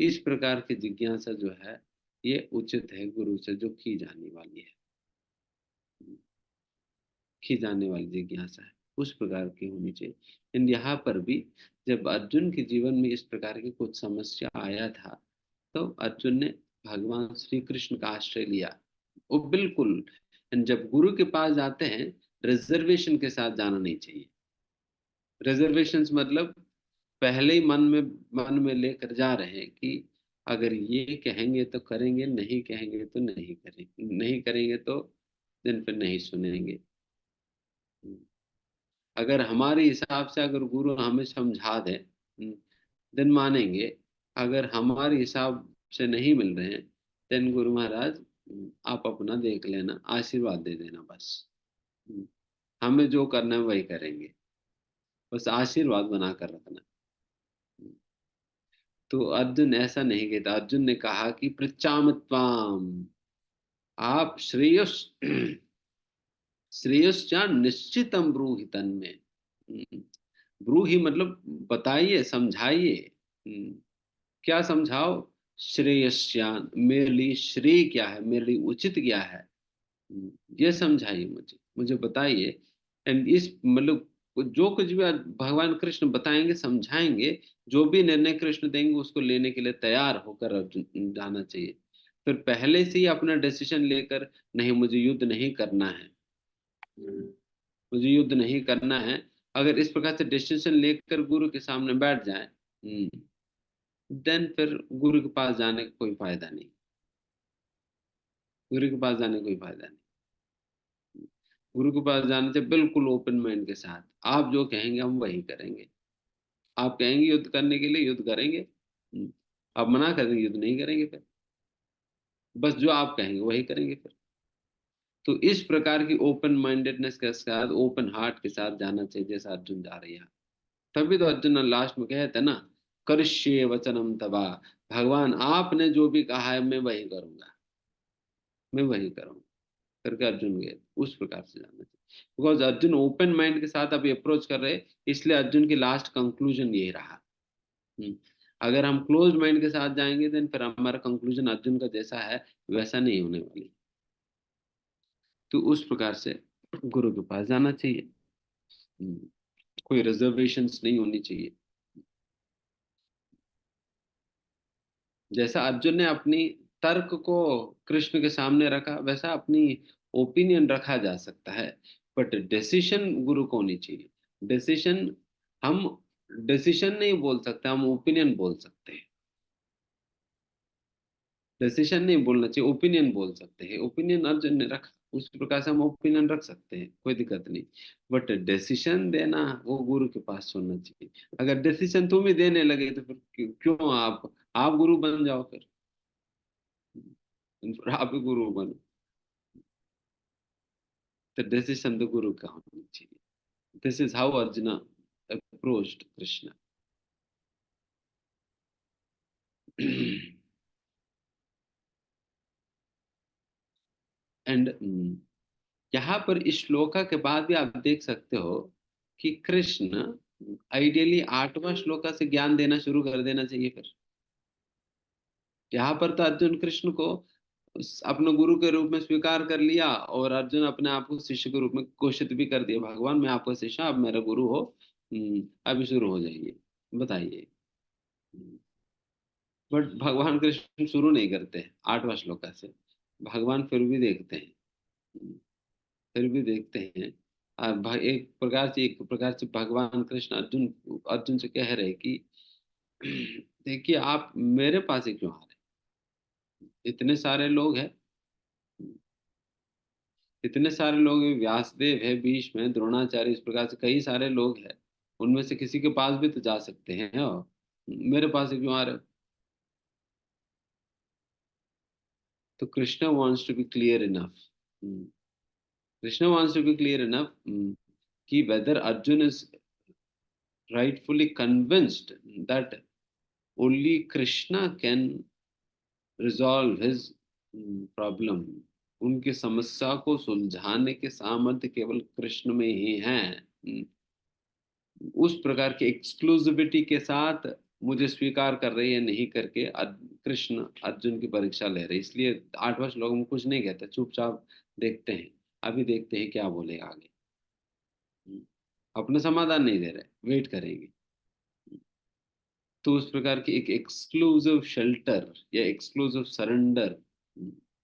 इस प्रकार की जिज्ञासा जो है ये उचित है गुरु से जो की जाने वाली है, की जाने वाली जिज्ञासा है, उस प्रकार की होनी चाहिए। एंड यहाँ पर भी जब अर्जुन के जीवन में इस प्रकार की कुछ समस्या आया था तो अर्जुन ने भगवान श्री कृष्ण का आश्रय लिया। वो बिल्कुल, and जब गुरु के पास जाते हैं रिजर्वेशन के साथ जाना नहीं चाहिए। रिजर्वेशंस मतलब पहले ही मन में लेकर जा रहे हैं कि अगर ये कहेंगे तो करेंगे, नहीं कहेंगे तो नहीं करेंगे, नहीं करेंगे तो दिन फिर नहीं सुनेंगे। अगर हमारे हिसाब से अगर गुरु हमें समझा दे दिन मानेंगे, अगर हमारे हिसाब से नहीं मिल रहे हैं देन गुरु महाराज आप अपना देख लेना, आशीर्वाद दे देना बस। हम्म, हमें जो करना है वही करेंगे, बस आशीर्वाद बना कर रखना। तो अर्जुन ऐसा नहीं कहता, अर्जुन ने कहा कि पृच्छामि त्वाम, आप श्रेयस्या निश्चितम ब्रूहि तन्मे। ब्रूहि मतलब बताइए, समझाइए। क्या समझाओ? श्रेयस्यान, मेरे लिए श्रेय क्या है, मेरे लिए उचित क्या है, ये समझाइए, मुझे बताइए। एंड इस मतलब जो कुछ भी आज भगवान कृष्ण बताएंगे समझाएंगे, जो भी निर्णय कृष्ण देंगे उसको लेने के लिए तैयार होकर अर्जुन जाना चाहिए। फिर पहले से ही अपना डिसीजन लेकर नहीं मुझे युद्ध नहीं करना है, मुझे युद्ध नहीं करना है, अगर इस प्रकार से डिसीजन लेकर गुरु के सामने बैठ जाए देन फिर गुरु के पास जाने का कोई फायदा नहीं, गुरु के पास जाने का कोई फायदा नहीं। गुरु के पास जाने से बिल्कुल ओपन माइंड के साथ आप जो कहेंगे हम वही करेंगे। आप कहेंगे युद्ध करने के लिए युद्ध करेंगे, आप मना कर देंगे युद्ध नहीं करेंगे, फिर बस जो आप कहेंगे वही करेंगे फिर। तो इस प्रकार की ओपन माइंडेडनेस के साथ, ओपन हार्ट के साथ जाना चाहिए जैसा अर्जुन जा रही है। तभी तो अर्जुन लास्ट में कहते हैं ना, करिष्ये वचनम तवा, भगवान आपने जो भी कहा है मैं वही करूंगा, मैं वही करूंगा करके अर्जुन गए। उस प्रकार से जाना चाहिए, बिकॉज अर्जुन ओपन माइंड के साथ अभी अप्रोच कर रहे, इसलिए अर्जुन की लास्ट कंक्लूजन यही रहा। हम्म, अगर हम क्लोज माइंड के साथ जाएंगे देन फिर हमारा कंक्लूजन अर्जुन का जैसा है वैसा नहीं होने वाली। तो उस प्रकार से गुरु के पास जाना चाहिए, कोई रिजर्वेशंस नहीं होनी चाहिए। जैसा अर्जुन ने अपनी तर्क को कृष्ण के सामने रखा वैसा अपनी ओपिनियन रखा जा सकता है, बट डिसीजन गुरु को होनी चाहिए। डिसीजन हम डिसीजन नहीं बोल सकते, हम ओपिनियन बोल सकते हैं। डिसीजन नहीं बोलना चाहिए, ओपिनियन बोल सकते हैं। ओपिनियन अर्जुन ने रखा, उस प्रकार से हम ओपिनियन रख सकते हैं, कोई दिक्कत नहीं। बट डिसीजन देना वो गुरु के पास होना चाहिए। अगर डिसीजन तुम ही देने लगे तो फिर क्यों आप गुरु बन जाओ फिर आप ही गुरु बनो। तो डिसीजन तो गुरु का होना चाहिए। This is how Arjun approached Krishna. And यहाँ पर इस श्लोका के बाद भी आप देख सकते हो कि कृष्ण आइडियली 8वां श्लोका से ज्ञान देना शुरू कर देना चाहिए। फिर यहाँ पर तो अर्जुन कृष्ण को अपने गुरु के रूप में स्वीकार कर लिया, और अर्जुन अपने आप को शिष्य के रूप में घोषित भी कर दिया, भगवान मैं आपका शिष्य, आप मेरा गुरु हो, अभी शुरू हो जाइए, बताइए। बट भगवान कृष्ण शुरू नहीं करते 8वां श्लोका से, भगवान फिर भी देखते हैं। एक प्रकार से भगवान कृष्ण अर्जुन से कह रहे कि देखिए आप मेरे पास ही क्यों आ रहे इतने सारे लोग हैं, इतने सारे लोग हैं, व्यासदेव है, भीष्म है, द्रोणाचार्य, इस प्रकार से कई सारे लोग हैं। उनमें से किसी के पास भी तो जा सकते हैं, और मेरे पास ही क्यों आ रहे हो? तो Krishna wants to be clear enough, Krishna wants to be clear enough कि whether Arjun is rightfully convinced that only Krishna can resolve his problem, उनकी समस्या को सुलझाने के सामर्थ्य केवल कृष्ण में ही है। उस प्रकार की एक्सक्लूसिविटी के साथ मुझे स्वीकार कर रही है नहीं करके कृष्ण अर्जुन की परीक्षा ले रहे, इसलिए 8 वर्ष लोगों में कुछ नहीं कहते, चुपचाप देखते हैं। अभी देखते हैं क्या बोलेगा आगे। अपना समाधान नहीं दे रहे, वेट करेंगे। तो उस प्रकार की एक एक्सक्लूसिव शेल्टर या एक्सक्लूसिव सरेंडर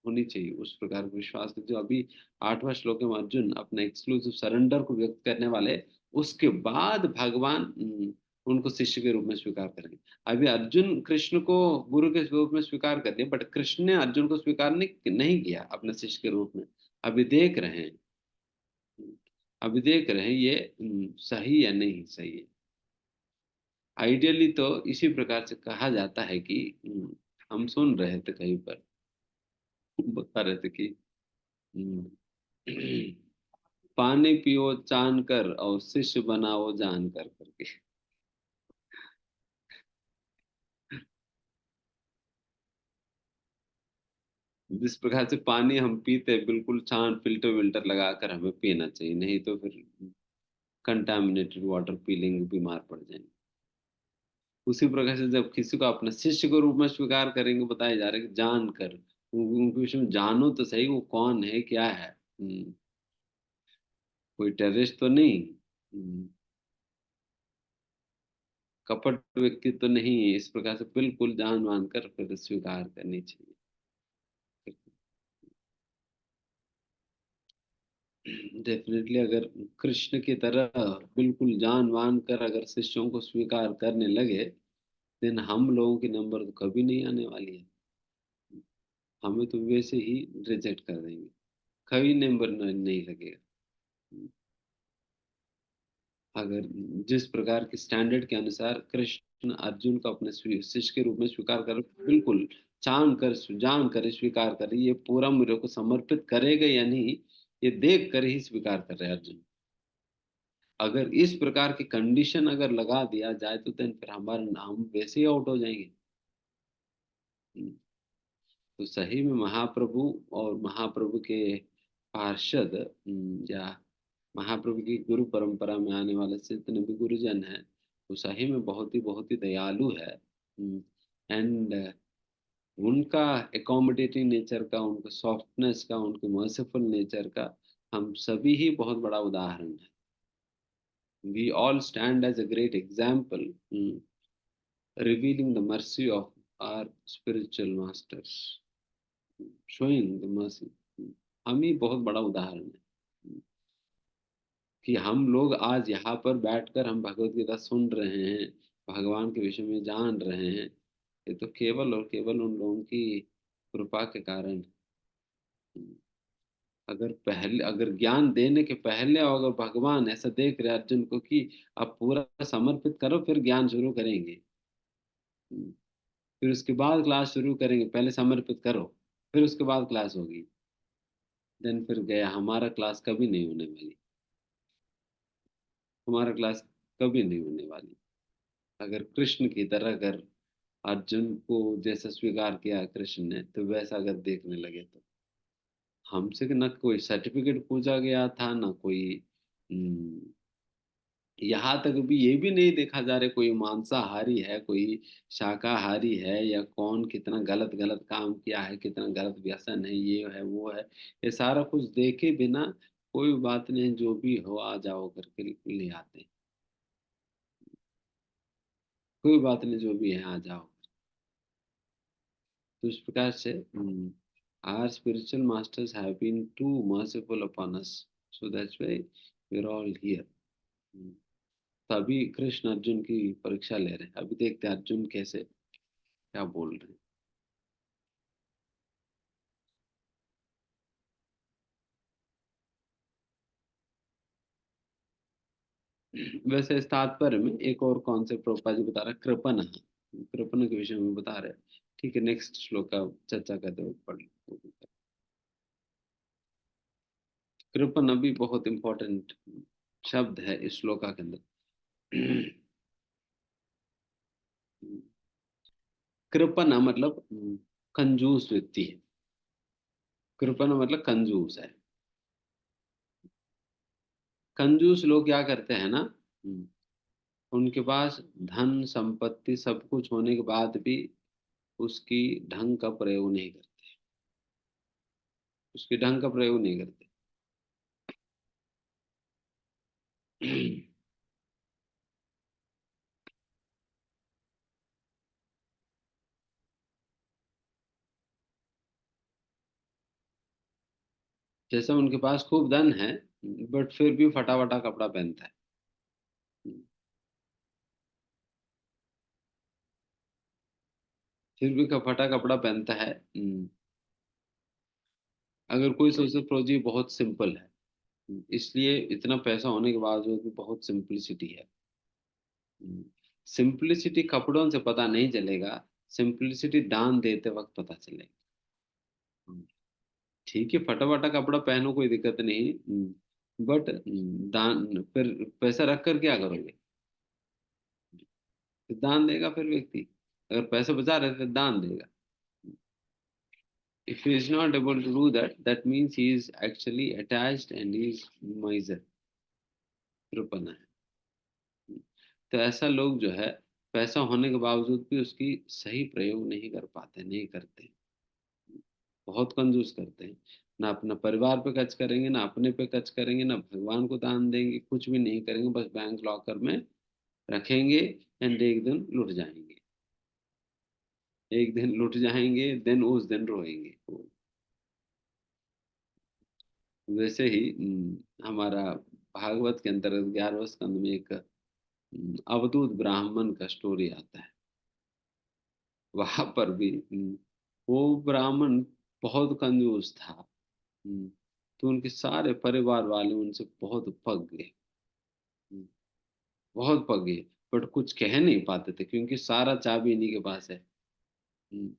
होनी चाहिए, उस प्रकार का विश्वास जो अभी 8वां श्लोक में अर्जुन अपने एक्सक्लूसिव सरेंडर को व्यक्त करने वाले, उसके बाद भगवान उनको शिष्य के रूप में स्वीकार करेंगे। अभी अर्जुन कृष्ण को गुरु के रूप में स्वीकार कर दिया, बट कृष्ण ने अर्जुन को स्वीकार नहीं किया अपने शिष्य के रूप में। अभी देख रहे हैं, अभी देख रहे हैं ये सही या नहीं सही है। आइडियली तो इसी प्रकार से कहा जाता है कि हम सुन रहे थे कहीं पर, बता रहे थे कि हम्म, पानी पियो चान कर और शिष्य बनाओ जान कर करके। जिस प्रकार से पानी हम पीते हैं, बिल्कुल छान फिल्टर विल्टर लगा कर हमें पीना चाहिए, नहीं तो फिर कंटामिनेटेड वाटर पी लेंगे, बीमार पड़ जाएंगे। उसी प्रकार से जब किसी को अपने शिष्य के रूप में स्वीकार करेंगे, बताया जा रहा है कि जान कर, उनके विषय में जानो तो सही, वो कौन है क्या है। कोई टेररिस्ट तो नहीं, कपट व्यक्ति तो नहीं है, इस प्रकार से बिल्कुल जान मान कर फिर स्वीकार करनी चाहिए। डेफिनेटली अगर कृष्ण की तरह बिल्कुल जान मान कर अगर शिष्यों को स्वीकार करने लगे, देन हम लोगों की नंबर तो कभी नहीं आने वाली है। हमें तो वैसे ही रिजेक्ट कर देंगे, कभी नंबर नहीं लगेगा। अगर जिस प्रकार के स्टैंडर्ड के अनुसार कृष्ण अर्जुन को अपने शिष्य के रूप में स्वीकार कर, बिल्कुल जान कर स्वीकार कर, ये पूरा मेरे को समर्पित करेगा या नहीं, ये देख कर ही स्वीकार कर रहे हैं अर्जुन। अगर इस प्रकार की कंडीशन अगर लगा दिया जाए तो देन फिर हमारा हम वैसे ही आउट हो जाएंगे। तो सही में महाप्रभु और महाप्रभु के पार्षद या महाप्रभु की गुरु परंपरा में आने वाले जितने भी गुरुजन हैं, वो सही में बहुत ही दयालु है। एंड उनका एकोमोडेटिंग नेचर का, उनका सॉफ्टनेस का, उनके मर्सीफुल नेचर का हम सभी ही बहुत बड़ा उदाहरण है। We all stand as a great example, revealing the mercy of our spiritual masters, showing the mercy। हम ही बहुत बड़ा उदाहरण है कि हम लोग आज यहाँ पर बैठकर हम भगवत गीता सुन रहे हैं, भगवान के विषय में जान रहे हैं, ये तो केवल और केवल उन लोगों की कृपा के कारण। अगर ज्ञान देने के पहले अगर भगवान ऐसा देख रहे अर्जुन को कि अब पूरा समर्पित करो फिर ज्ञान शुरू करेंगे, फिर उसके बाद क्लास शुरू करेंगे, पहले समर्पित करो फिर उसके बाद क्लास होगी, देन फिर गया, हमारा क्लास कभी नहीं होने वाली, हमारा क्लास कभी नहीं होने वाली। अगर कृष्ण की तरह अगर अर्जुन को जैसा स्वीकार किया कृष्ण ने, तो वैसा अगर देखने लगे तो हमसे न कोई सर्टिफिकेट पूछा गया था, ना कोई यहाँ तक भी ये भी नहीं देखा जा रहा कोई मांसाहारी है, कोई शाकाहारी है, या कौन कितना गलत गलत काम किया है, कितना गलत व्यसन है, ये है वो है, ये सारा कुछ देखे बिना कोई बात नहीं, जो भी हो आ जाओ करके ले आते हैं। कोई बात नहीं, जो भी है आ जाओ। तो इस प्रकार से our spiritual masters have been too merciful upon us, so that's why we're all here। तो अभी कृष्ण अर्जुन की परीक्षा ले रहे हैं, अभी देखते हैं अर्जुन कैसे क्या बोल रहे हैं। वैसे इस तात्पर्य में एक और कॉन्सेप्ट प्रभुपाद जी बता रहे हैं, कृपण। कृपण के विषय में बता रहे हैं। ठीक है, नेक्स्ट श्लोक का चर्चा करते हुए पढ़ लो। कृपण भी बहुत इंपॉर्टेंट शब्द है इस श्लोका के अंदर। कृपण मतलब कंजूस व्यक्ति है। कृपण मतलब कंजूस है। कंजूस लोग क्या करते हैं ना, उनके पास धन संपत्ति सब कुछ होने के बाद भी उसकी ढंग का प्रयोग नहीं करते। उसके ढंग का प्रयोग नहीं करते। जैसे उनके पास खूब धन है, बट फिर भी फटा फटा कपड़ा पहनता है। फिर भी फटा कपड़ा पहनता है। अगर कोई सोचे प्रोजी बहुत सिंपल है, इसलिए इतना पैसा होने के बावजूद भी बहुत सिंपलिसिटी है। सिंपलिसिटी कपड़ों से पता नहीं चलेगा, सिंपलिसिटी दान देते वक्त पता चलेगा। ठीक है, फटा फटा कपड़ा पहनो, कोई दिक्कत नहीं, बट दान फिर पैसा रख कर क्या करोगे? फिर दान देगा फिर व्यक्ति। अगर पैसा बचा रहे तो दान देगा। If he is not able to do that, that means he is actually attached and he is miser, कृपण है। तो ऐसा लोग जो है, पैसा होने के बावजूद भी उसकी सही प्रयोग नहीं कर पाते, नहीं करते। बहुत कंजूस करते हैं। ना अपना परिवार पे खर्च करेंगे, ना अपने पे खर्च करेंगे, ना भगवान को दान देंगे, कुछ भी नहीं करेंगे, बस बैंक लॉकर में रखेंगे। एंड एक दिन लुट जाएंगे। एक दिन लुट जाएंगे, दिन उस दिन रोएंगे। वैसे ही हमारा भागवत के अंतर्गत 11वें स्कंद में एक अवधूत ब्राह्मण का स्टोरी आता है। वहां पर भी वो ब्राह्मण बहुत कंजूस था। तो उनके सारे परिवार वाले उनसे बहुत पक गए। हम्म, बहुत पक गए। बट कुछ कह नहीं पाते थे, क्योंकि सारा चाबी इन्हीं के पास है। हम्म,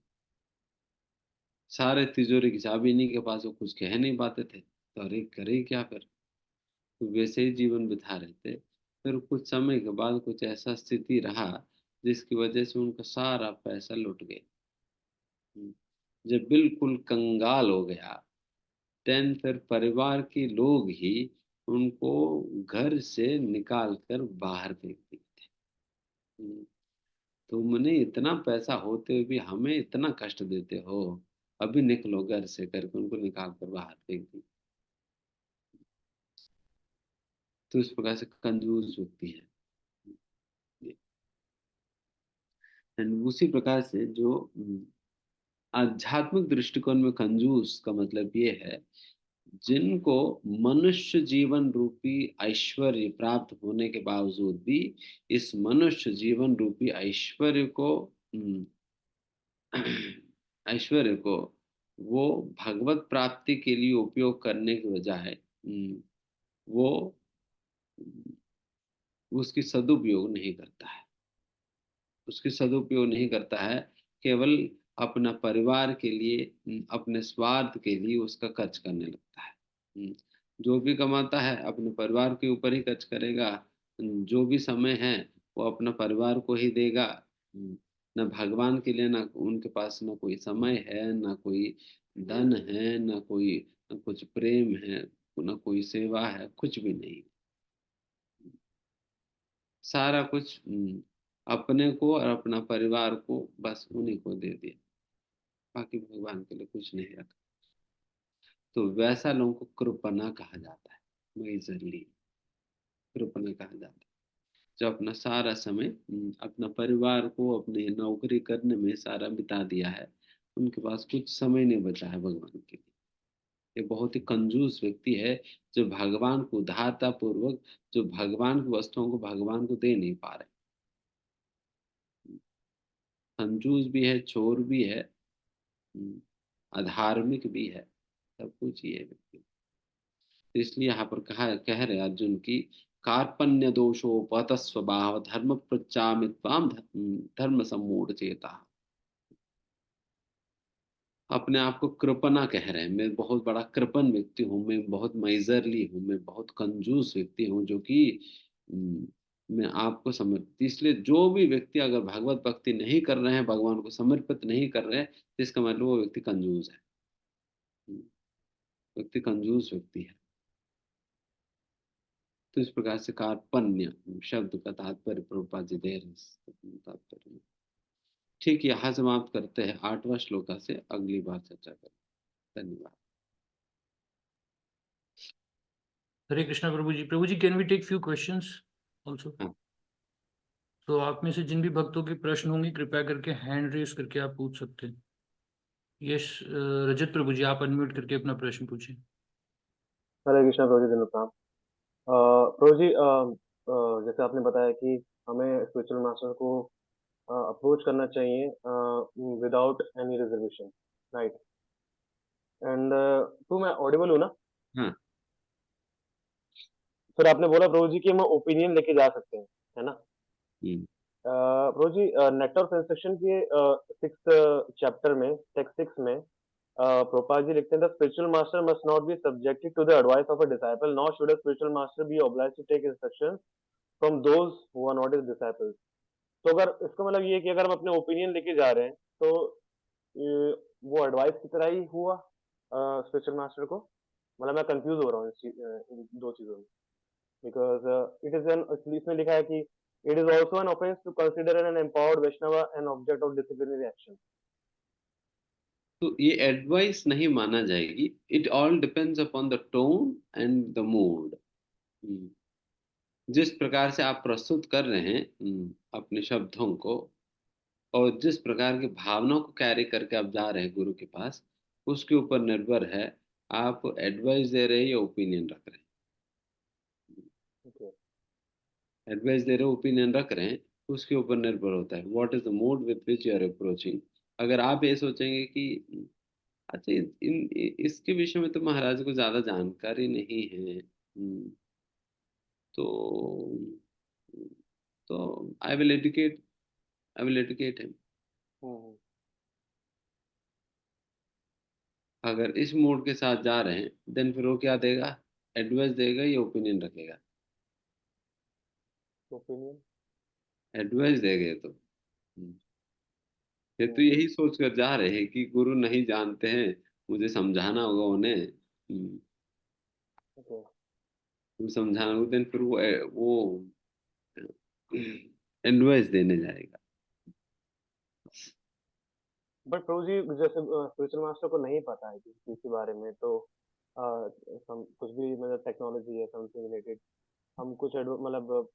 सारे तिजोरी की चाबी इन्हीं के पास, वो कुछ कह नहीं पाते थे, तो अरे करे क्या फिर। तो वैसे ही जीवन बिता रहे थे। फिर कुछ समय के बाद कुछ ऐसा स्थिति रहा जिसकी वजह से उनका सारा पैसा लुट गया। जब बिल्कुल कंगाल हो गया, देन फिर परिवार के लोग ही उनको घर से निकाल कर बाहर फेंक दिए थे। तुमने इतना पैसा होते हुए भी हमें इतना कष्ट देते हो, अभी निकलो घर से करके उनको निकाल कर बाहर फेंक दिया। तो इस प्रकार से कंजूस व्यक्ति है। एंड उसी प्रकार से जो आध्यात्मिक दृष्टिकोण में कंजूस का मतलब ये है, जिनको मनुष्य जीवन रूपी ऐश्वर्य प्राप्त होने के बावजूद भी इस मनुष्य जीवन रूपी ऐश्वर्य को ऐश्वर्य को वो भगवत प्राप्ति के लिए उपयोग करने के बजाय वो उसकी सदुपयोग नहीं करता है। उसकी सदुपयोग नहीं करता है, केवल अपना परिवार के लिए, अपने स्वार्थ के लिए उसका खर्च करने लगता है। जो भी कमाता है अपने परिवार के ऊपर ही खर्च करेगा। जो भी समय है वो अपना परिवार को ही देगा। न भगवान के लिए, ना उनके पास ना कोई समय है, ना कोई धन है, ना कोई, ना कुछ प्रेम है, ना कोई सेवा है, कुछ भी नहीं। सारा कुछ अपने को और अपना परिवार को बस उन्हीं को दे दिया, बाकी भगवान के लिए कुछ नहीं रखा। तो वैसा लोगों को कृपणा कहा जाता है। मेजरली कृपणा कहा जाता है। जो अपना सारा समय अपना परिवार को अपने नौकरी करने में सारा बिता दिया है, उनके पास कुछ समय नहीं बचा है भगवान के लिए। ये बहुत ही कंजूस व्यक्ति है, जो भगवान को उदारता पूर्वक, जो भगवान की वस्तुओं को भगवान को दे नहीं पा रहे। कंजूस भी है, चोर भी है, अधार्मिक भी है, सब कुछ ही है व्यक्ति। तो इसलिए यहाँ पर कहा कह रहे अर्जुन की कार्पण्य दोषोपहत स्वभाव धर्म प्रचामित्वाम धर्म सम्मूढ़ चेता। अपने आप को कृपणा कह रहे हैं, मैं बहुत बड़ा कृपण व्यक्ति हूँ, मैं बहुत माइजरली हूँ, मैं बहुत कंजूस व्यक्ति हूँ, जो कि हम्म, मैं आपको समर्पित, इसलिए जो भी व्यक्ति अगर भगवत भक्ति नहीं कर रहे हैं, भगवान को समर्पित नहीं कर रहे हैं, तो इसका मतलब वो व्यक्ति कंजूस है। हम्म, व्यक्ति कंजूस व्यक्ति है। तो इस प्रकार से कार्पण्य शब्द का तात्पर्य प्रभुपाद जी दे रहे हैं, तात्पर्य। ठीक, यहाँ समाप्त करते हैं 8वां श्लोका से अगली बार चर्चा करें। धन्यवाद। Hare Krishna Prabhu ji. Prabhu ji, can we take few questions also? हाँ। तो आप में से जिन भी भक्तों के प्रश्न होंगे, कृपया करके हैंड रेस करके आप पूछ सकते हैं। यस, रजत प्रभु जी, आप अनम्यूट करके अपना प्रश्न पूछिए। हरे कृष्णा प्रभु जी, धन्यवाद। प्रभु जी, जैसे आपने बताया कि हमें स्पिरिचुअल मास्टर को अप्रोच करना चाहिए without any reservation, right? And तो मैं ऑडिबल हूँ ना? हाँ। फिर आपने बोला प्रभु जी कि हम ओपिनियन लेके जा सकते हैं, है ना? हम्म। प्रभु जी, नेक्टर ऑफ इंस्ट्रक्शन के 6th चैप्टर में, टेक्स्ट 6 में, प्रभुपाद जी लिखते हैं, the spiritual master must not be subjected to the advice of a disciple, not should a spiritual master be obliged to take instruction from those who are not his disciples. तो अगर इसका मतलब ये है कि अगर हम अपने ओपिनियन लेके जा रहे हैं, तो ये वो एडवाइस की तरह ही हुआ स्पिरिचुअल मास्टर को? मतलब मैं कंफ्यूज हो रहा हूँ इन दो चीजों में, बिकॉज इट इज एन, इसमें लिखा है कि it is also an offence to consider an empowered Vaishnava an object of disciplinary action. तो ये एडवाइस नहीं माना जाएगी। It all depends upon the tone and the mood. जिस प्रकार से आप प्रस्तुत कर रहे हैं अपने शब्दों को, और जिस प्रकार की भावनाओं को कैरी करके आप जा रहे हैं गुरु के पास, उसके ऊपर निर्भर है आप एडवाइस दे रहे हैं या ओपिनियन रख रहे हैं। Okay. एडवाइस दे रहे हो, ओपिनियन रख रहे हैं, उसके ऊपर निर्भर होता है what is the mood with which you are approaching. अगर आप ये सोचेंगे कि अच्छा इसके विषय में तो महाराज को ज्यादा जानकारी नहीं है, तो तो आई विल एडुकेट हिम। हम्म, अगर इस मूड के साथ जा रहे हैं, देन फिर वो क्या देगा, एडवाइस देगा या ओपिनियन रखेगा? ओपिनियन। एडवाइस देगा ये तो। ये तो यही सोच कर जा रहे हैं कि गुरु नहीं जानते हैं, मुझे समझाना होगा उन्हें। ओके। समझाना होगा, देन फिर वो एडवाइस देने जाएगा। बट प्रभु जी, जैसे स्पिरिचुअल मास्टर को नहीं पता है किसी चीज के बारे में, तो कुछ भी मतलब टेक्नोलॉजी है समथिंग रिलेटेड, हम कुछ मतलब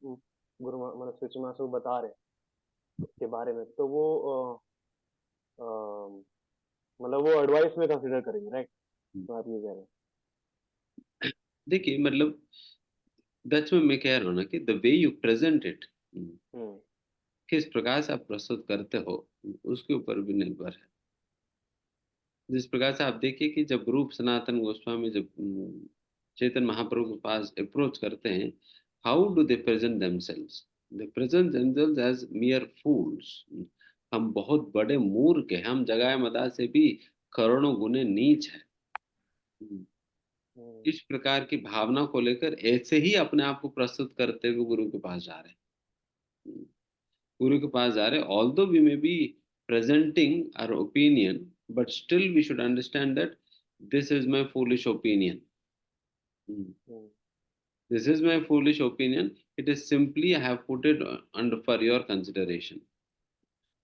मतलब स्पिरिचुअल मास्टर को बता रहे हैं उसके बारे में, तो वो मतलब वो एडवाइस में कंसिडर करेंगे, राइट? तो आप ये कह रहे देखिए, मतलब दैट्स में मैं कह रहा हूँ ना कि the way you present it, हैं। किस प्रकार से आप प्रस्तुत करते हो, उसके ऊपर भी निर्भर है। जिस प्रकार से आप देखिए कि जब रूप सनातन गोस्वामी जब चैतन्य महाप्रभु के पास अप्रोच करते हैं, how do they present themselves? They present themselves as mere fools. हम बहुत बड़े मूर्ख हैं, हम जगाए मदा से भी करोड़ों गुने नीच है। हम्म, इस प्रकार की भावना को लेकर ऐसे ही अपने आप को प्रस्तुत करते हुए गुरु के पास जा रहे हैं। गुरु के पास जा रहे हैं, although we may be presenting our opinion, but still we should understand that this is my foolish opinion. Hmm. Hmm, This is my foolish opinion. It is simply I have put it under for your consideration.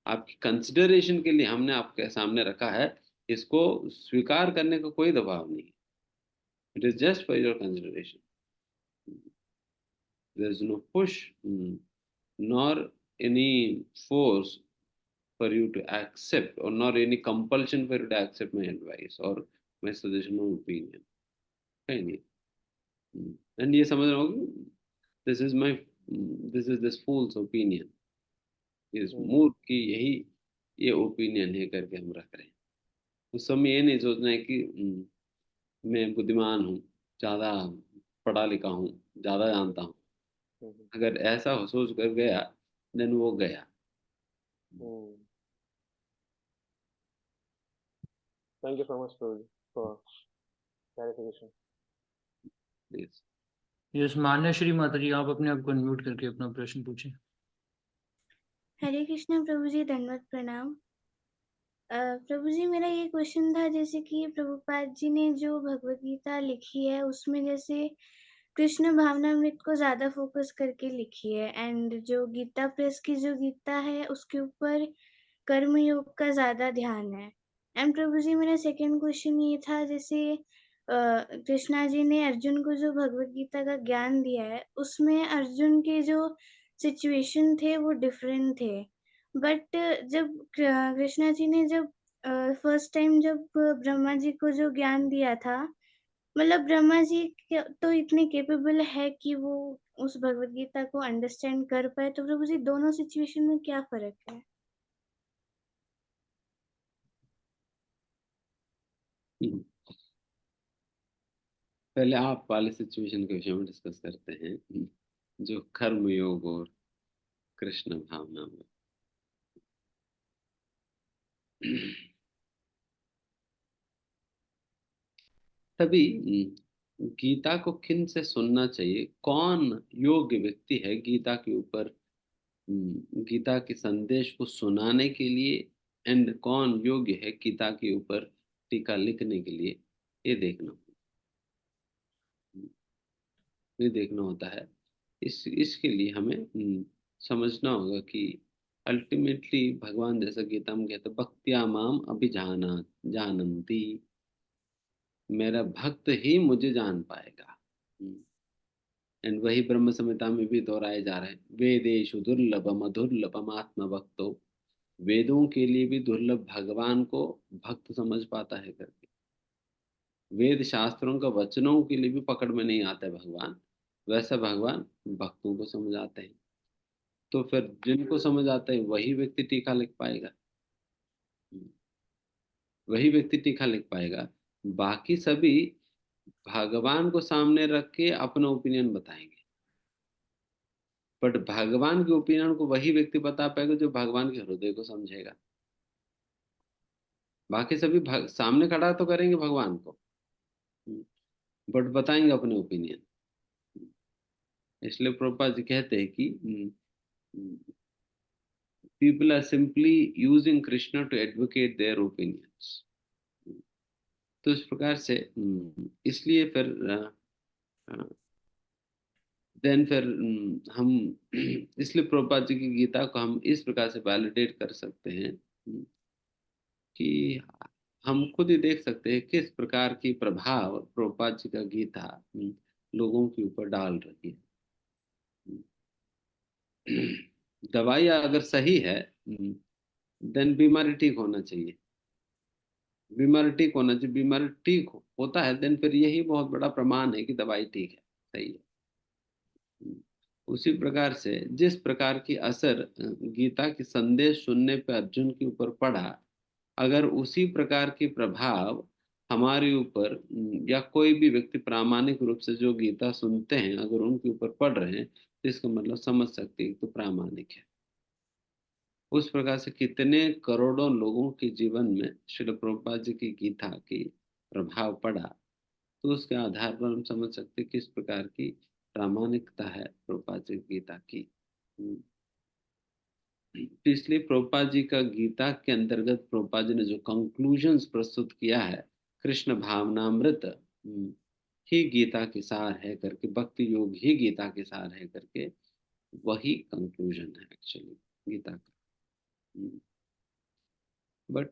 आपकी consideration के लिए हमने आपके सामने रखा है, इसको स्वीकार करने का कोई दबाव नहीं। It is just for your consideration. There is no push nor any force for you to accept, or nor any compulsion for you to accept my advice or my suggestion or opinion, कहीं नहीं। And ये समझ रहा हूँ, this is my this is this fools opinion, इस हम्म, मूर्ख की यही ये ओपिनियन है करके हम रख रहे हैं। उस समय ये नहीं सोचना है कि मैं बुद्धिमान हूँ, ज़्यादा पढ़ा लिखा हूँ, ज़्यादा जानता हूँ। अगर ऐसा हो सोच कर गया देन वो गया। Thank you so much for clarification. Yes. Yes मान्य श्री माता जी, आप अपने आप को अनम्यूट करके अपना प्रश्न पूछें। हरे कृष्णा प्रभु जी, दंडवत प्रणाम। प्रभु जी, मेरा ये क्वेश्चन था, जैसे कि प्रभुपाद जी ने जो भगवत गीता लिखी है उसमें जैसे कृष्ण भावनामृत को ज्यादा फोकस करके लिखी है, एंड जो गीता प्रेस की जो गीता है उसके ऊपर कर्म योग का ज्यादा ध्यान है। एंड प्रभु जी, मेरा सेकंड क्वेश्चन ये था, जैसे कृष्णा जी ने अर्जुन को जो भगवत गीता का ज्ञान दिया है उसमें अर्जुन के जो सिचुएशन थे वो डिफरेंट थे, बट जब कृष्णा जी ने जब फर्स्ट टाइम जब ब्रह्मा जी को जो ज्ञान दिया था, मतलब ब्रह्मा जी तो इतने केपेबल है कि वो उस भगवत गीता को अंडरस्टैंड कर पाए, तो प्रभु जी दोनों सिचुएशन में क्या फर्क है? पहले आप वाले सिचुएशन के विषय में डिस्कस करते हैं, जो कर्म योग और कृष्ण भावना में। तभी गीता को किन से सुनना चाहिए, कौन योग्य व्यक्ति है गीता के ऊपर, गीता के संदेश को सुनाने के लिए, एंड कौन योग्य है गीता के ऊपर टीका लिखने के लिए, ये देखना होता है। इसके लिए हमें समझना होगा कि अल्टीमेटली भगवान जैसा गीता में कहते भक्त्या माम अभिजाना जानन्ति, मेरा भक्त ही मुझे जान पाएगा। एंड वही ब्रह्म संहिता में भी दोहराए जा रहे हैं, वेदेषु दुर्लभम अधुर्लभम आत्म भक्तो, वेदों के लिए भी दुर्लभ भगवान को भक्त समझ पाता है करके। वेद शास्त्रों का वचनों के लिए भी पकड़ में नहीं आता है भगवान, वैसा भगवान भक्तों को समझ आते हैं। तो फिर जिनको समझ आता है वही व्यक्ति टीका लिख पाएगा, वही व्यक्ति टीका लिख पाएगा। बाकी सभी भगवान को सामने रख के अपना ओपिनियन बताएंगे, बट भगवान के ओपिनियन को वही व्यक्ति बता पाएगा जो भगवान के हृदय को समझेगा। बाकी सभी सामने खड़ा तो करेंगे भगवान को, बट बताएंगे अपने ओपिनियन। इसलिए प्रभुपाद जी कहते हैं कि people are simply using Krishna to advocate their opinions. तो इस प्रकार से इसलिए फिर हम इसलिए प्रभुपाद जी की गीता को हम इस प्रकार से वैलिडेट कर सकते हैं कि हम खुद ही देख सकते हैं किस प्रकार की प्रभाव प्रभुपाद जी का गीता लोगों के ऊपर डाल रही है। दवाई अगर सही है देन बीमारी ठीक होना चाहिए, बीमारी ठीक होना चाहिए, बीमारी ठीक होता है देन फिर यही बहुत बड़ा प्रमाण है कि दवाई ठीक है, सही है। उसी प्रकार से जिस प्रकार की असर गीता के संदेश सुनने पे अर्जुन के ऊपर पड़ा, अगर उसी प्रकार की प्रभाव हमारे ऊपर या कोई भी व्यक्ति प्रामाणिक रूप से जो गीता सुनते हैं अगर उनके ऊपर पड़ रहे हैं, तो इसका मतलब समझ सकते हैं तो प्रामाणिक है। उस प्रकार से कितने करोड़ों लोगों के जीवन में श्रील प्रभुपाद जी की गीता की प्रभाव पड़ा, तो उसके आधार पर हम समझ सकते किस प्रकार की प्रामाणिकता है प्रभुपाद जी की गीता की। इसलिए प्रभुपाद जी का गीता के अंतर्गत प्रभुपाद जी ने जो कंक्लूजन्स प्रस्तुत किया है, कृष्ण भावनामृत ही गीता के सार है करके, भक्ति योग ही गीता के सार है करके, वही कंक्लूजन है एक्चुअली गीता का। बट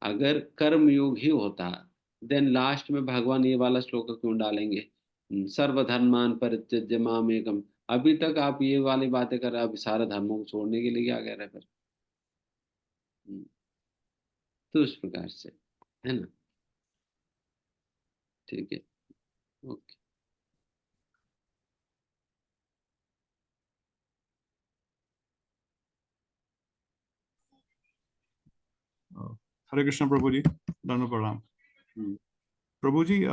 अगर कर्म योग ही होता देन लास्ट में भगवान ये वाला श्लोक क्यों डालेंगे, सर्वधर्मान परित्यज्य मामेकम। अभी तक आप ये वाली बातें कर रहे हैं, अभी सारे धर्मों को छोड़ने के लिए क्या कह रहे हैं फिर? तो इस प्रकार से है ना, ठीक है, ओके। हरे कृष्ण प्रभु जी, धन्यवाद प्रणाम। प्रभु जी,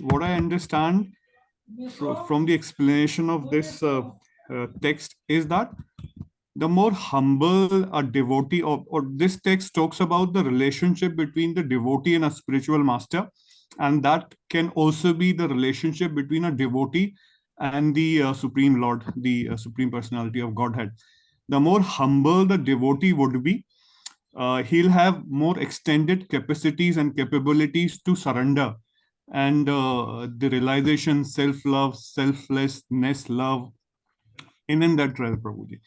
what I understand, from the explanation of this text is that the more humble a devotee, or this text talks about the relationship between the devotee and a spiritual master, and that can also be the relationship between a devotee and the Supreme Lord, the Supreme Personality of Godhead. The more humble the devotee would be, he'll have more extended capacities and capabilities to surrender, and the realization, self-love, selflessness, love, in that realm, Prabhuji.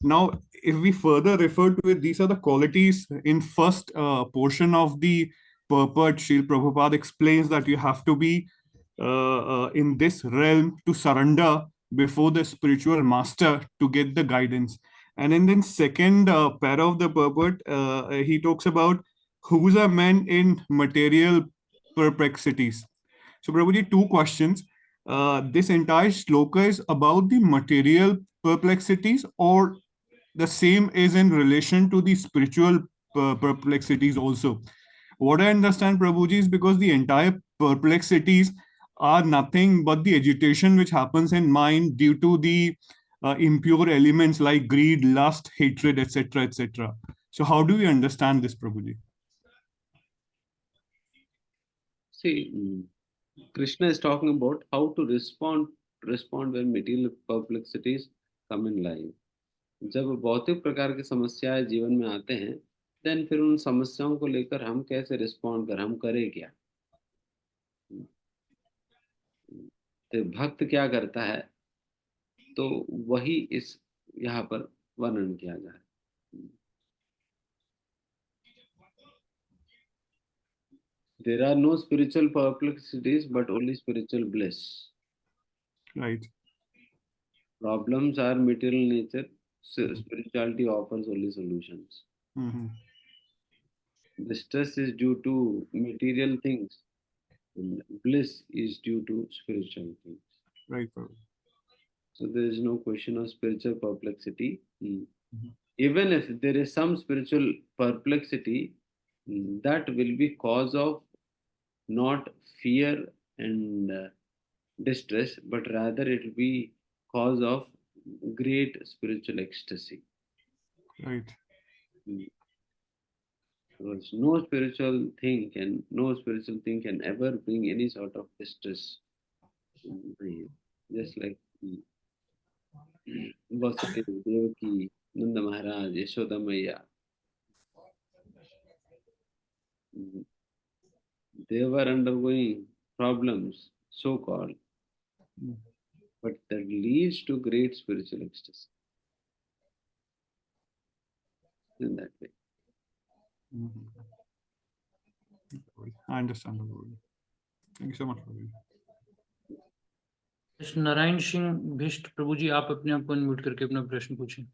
Now, if we further refer to it, these are the qualities in first portion of the purport. Srila Prabhupada explains that you have to be in this realm to surrender before the spiritual master to get the guidance. And in the second para of the purport, he talks about who's a man in material perplexities. So, Prabhuji, two questions. This entire shloka is about the material perplexities, or the same is in relation to the spiritual perplexities also? What I understand, Prabhuji, is because the entire perplexities are nothing but the agitation which happens in mind due to the impure elements like greed, lust, hatred, etc., etc. So how do we understand this, Prabhuji? See, Krishna is talking about how to respond when material perplexities come in life. जब भौतिक प्रकार की समस्याएं जीवन में आते हैं, then फिर उन समस्याओं को लेकर हम कैसे रिस्पॉन्ड कर, हम करें क्या? तो भक्त क्या करता है, तो वही इस यहाँ पर वर्णन किया जा रहा है. There are no spiritual perplexities, but only spiritual bliss. Right. Problems are material nature. Spirituality offers only solutions. Mm-hmm. The stress is due to material things, and bliss is due to spiritual things. Right. So there is no question of spiritual perplexity. Even if there is some spiritual perplexity, that will be cause of not fear and distress, but rather it will be cause of great spiritual ecstasy. Right. Because no spiritual thing can ever bring any sort of distress. Just like Vasudeva, Devaki, Nanda Maharaj, Yashoda Maya. They were undergoing problems, so-called, but that leads to great spiritual ecstasy. In that way. I understand. Thank you so much. Narayan Singh Bisht प्रभु जी, आप अपने आप को unmute करके अपना प्रश्न पूछें.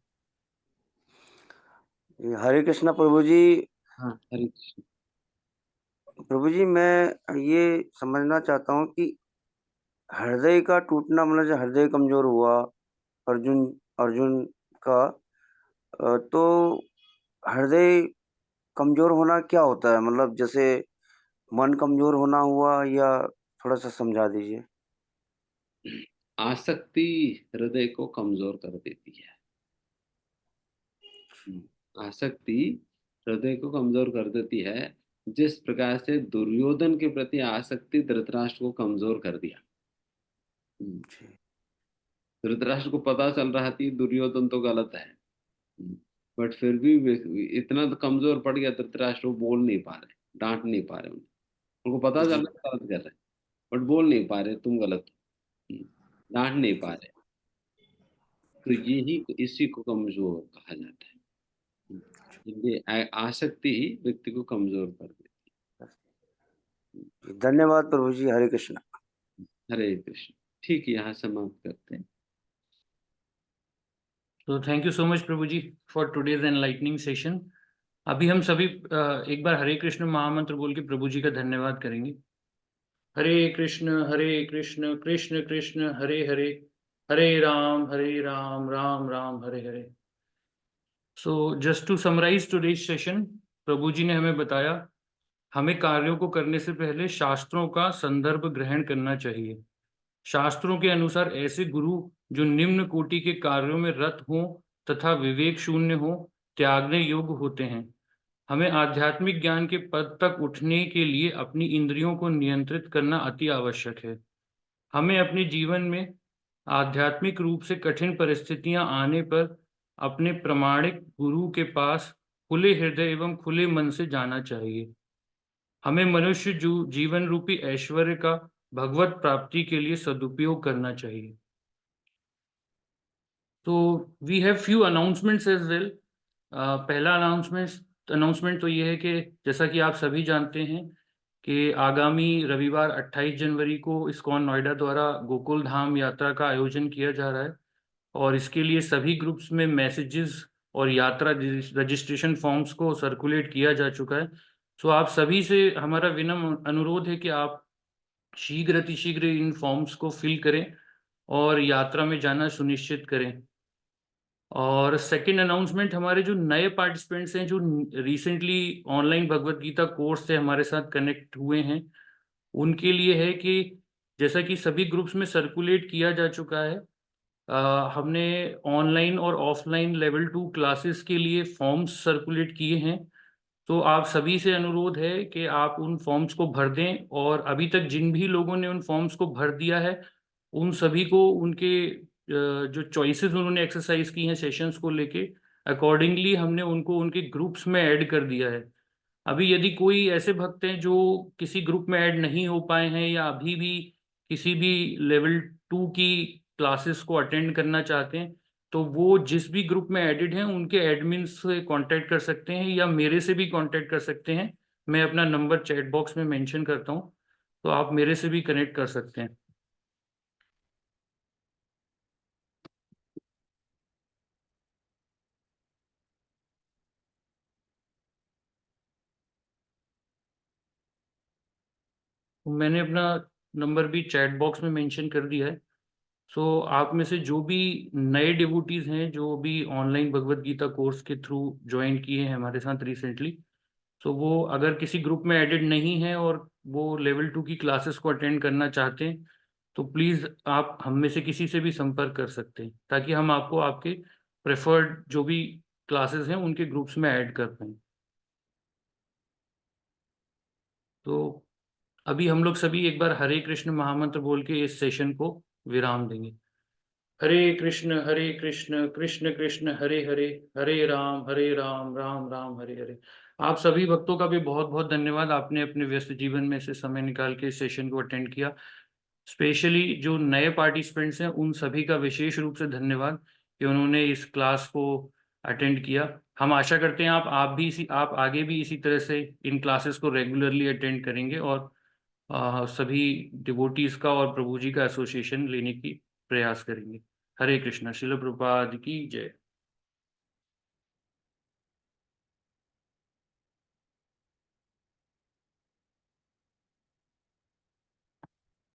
हरे कृष्णा प्रभु जी. हाँ, हरे कृष्ण. प्रभु जी, मैं ये समझना चाहता हूँ कि हृदय का टूटना, मतलब जो हृदय कमजोर हुआ अर्जुन का, तो हृदय कमजोर होना क्या होता है? मतलब जैसे मन कमजोर होना हुआ, या थोड़ा सा समझा दीजिए. आसक्ति हृदय को कमजोर कर देती है. आसक्ति हृदय को कमजोर कर देती है. जिस प्रकार से दुर्योधन के प्रति आसक्ति धृतराष्ट्र को कमजोर कर दिया. धृतराष्ट्र को पता चल रहा था दुर्योधन तो गलत है, बट फिर भी इतना तो कमजोर पड़ गया धृतराष्ट्र, वो बोल नहीं पा रहे, डांट नहीं पा रहे. उनको पता चल रहा गलत कर रहे, बट बोल नहीं पा रहे तुम गलत, डांट नहीं पा रहे. तो यही इसी को कमजोर कहा जाता है. ये आसक्ति ही व्यक्ति को कमजोर कर देती है. धन्यवाद प्रभु जी. हरे कृष्ण. हरे कृष्ण. ठीक है, यहाँ समाप्त करते हैं. तो थैंक यू सो मच प्रभु जी फॉर टुडेज एनलाइटनिंग सेशन. अभी हम सभी एक बार हरे कृष्ण महामंत्र बोल के प्रभु जी का धन्यवाद करेंगे. Hare Krishna Krishna Krishna Hare Hare, Hare Ram Ram Ram Hare Hare. So just to summarise today's session, Prabhu ji ने हमें बताया हमें कार्यों को करने से पहले शास्त्रों का संदर्भ ग्रहण करना चाहिए. शास्त्रों के अनुसार ऐसे गुरु जो निम्न कोटि के कार्यों में रत हों तथा विवेक शून्य हो, त्यागने योग्य होते हैं। हमें आध्यात्मिक ज्ञान के पद तक उठने के लिए अपनी इंद्रियों को नियंत्रित करना अति आवश्यक है। हमें अपने जीवन में आध्यात्मिक रूप से कठिन परिस्थितियां आने पर अपने प्रामाणिक गुरु के पास खुले हृदय एवं खुले मन से जाना चाहिए। हमें मनुष्य जीवन रूपी ऐश्वर्य का भगवत प्राप्ति के लिए सदुपयोग करना चाहिए। तो we have few announcements as well. पहला अनाउंसमेंट तो ये है कि जैसा कि आप सभी जानते हैं कि आगामी रविवार 28 जनवरी को इस्कॉन नोएडा द्वारा गोकुल धाम यात्रा का आयोजन किया जा रहा है और इसके लिए सभी ग्रुप्स में मैसेजेस और यात्रा रजिस्ट्रेशन फॉर्म्स को सर्कुलेट किया जा चुका है। सो आप सभी से हमारा विनम्र अनुरोध है कि आप शीघ्र अतिशीघ्र इन फॉर्म्स को फिल करें और यात्रा में जाना सुनिश्चित करें। और सेकंड अनाउंसमेंट, हमारे जो नए पार्टिसिपेंट्स हैं जो recently online Bhagavad Gita course से हमारे साथ कनेक्ट हुए हैं, उनके लिए है कि जैसा कि सभी ग्रुप्स में सर्कुलेट किया जा चुका है, हमने ऑनलाइन और ऑफलाइन लेवल 2 क्लासेस के लिए फॉर्म्स सर्कुलेट किए हैं। तो आप सभी से अनुरोध है कि आप उन फॉर्म्स को भर दें और अभी तक जिन भी लोगों ने उन फॉर्म्स को भर दिया है उन सभी को उनके जो चॉइसेस उन्होंने एक्सरसाइज की हैं सेशंस को लेके, अकॉर्डिंगली हमने उनको उनके ग्रुप्स में ऐड कर दिया है। अभी यदि कोई ऐसे भक्त हैं जो किसी ग्रुप में ऐड नहीं हो पाए हैं या अभी भी किसी भी लेवल 2 की क्लासेस को अटेंड करना चाहते हैं, तो वो जिस भी ग्रुप में एडेड हैं उनके एडमिन से कांटेक्ट कर सकते हैं या मेरे से भी कांटेक्ट कर सकते हैं। मैं अपना नंबर चैट बॉक्स में मेंशन करता हूं, तो आप मेरे से भी कनेक्ट कर सकते हैं। मैंने अपना नंबर भी चैट बॉक्स में मेंशन कर दिया है। सो आप में से जो भी नए डिवोटीज हैं जो भी ऑनलाइन भगवत गीता कोर्स के थ्रू ज्वाइन किए हैं हमारे साथ रिसेंटली, तो वो अगर किसी ग्रुप में एडेड नहीं है और वो लेवल 2 की क्लासेस को अटेंड करना चाहते हैं, तो प्लीज़ आप हम में से किसी से भी संपर्क कर सकते हैं ताकि हम आपको आपके प्रेफर्ड जो भी क्लासेस हैं उनके ग्रुप्स में ऐड कर पाएँ। तो अभी हम लोग सभी एक बार हरे कृष्ण महामंत्र बोल के इस सेशन को विराम देंगे। हरे कृष्ण कृष्ण कृष्ण हरे हरे, हरे राम राम राम हरे हरे। आप सभी भक्तों का भी बहुत बहुत धन्यवाद, आपने अपने व्यस्त जीवन में से समय निकाल के इस सेशन को अटेंड किया। स्पेशली जो नए पार्टिसिपेंट्स हैं उन सभी का विशेष रूप से धन्यवाद कि उन्होंने इस क्लास को अटेंड किया। हम आशा करते हैं आप आगे भी इसी तरह से इन क्लासेस को रेगुलरली अटेंड करेंगे और सभी डिवोटीज का और प्रभु जी का एसोसिएशन लेने की प्रयास करेंगे। हरे कृष्णा। श्रील प्रभुपाद की जय।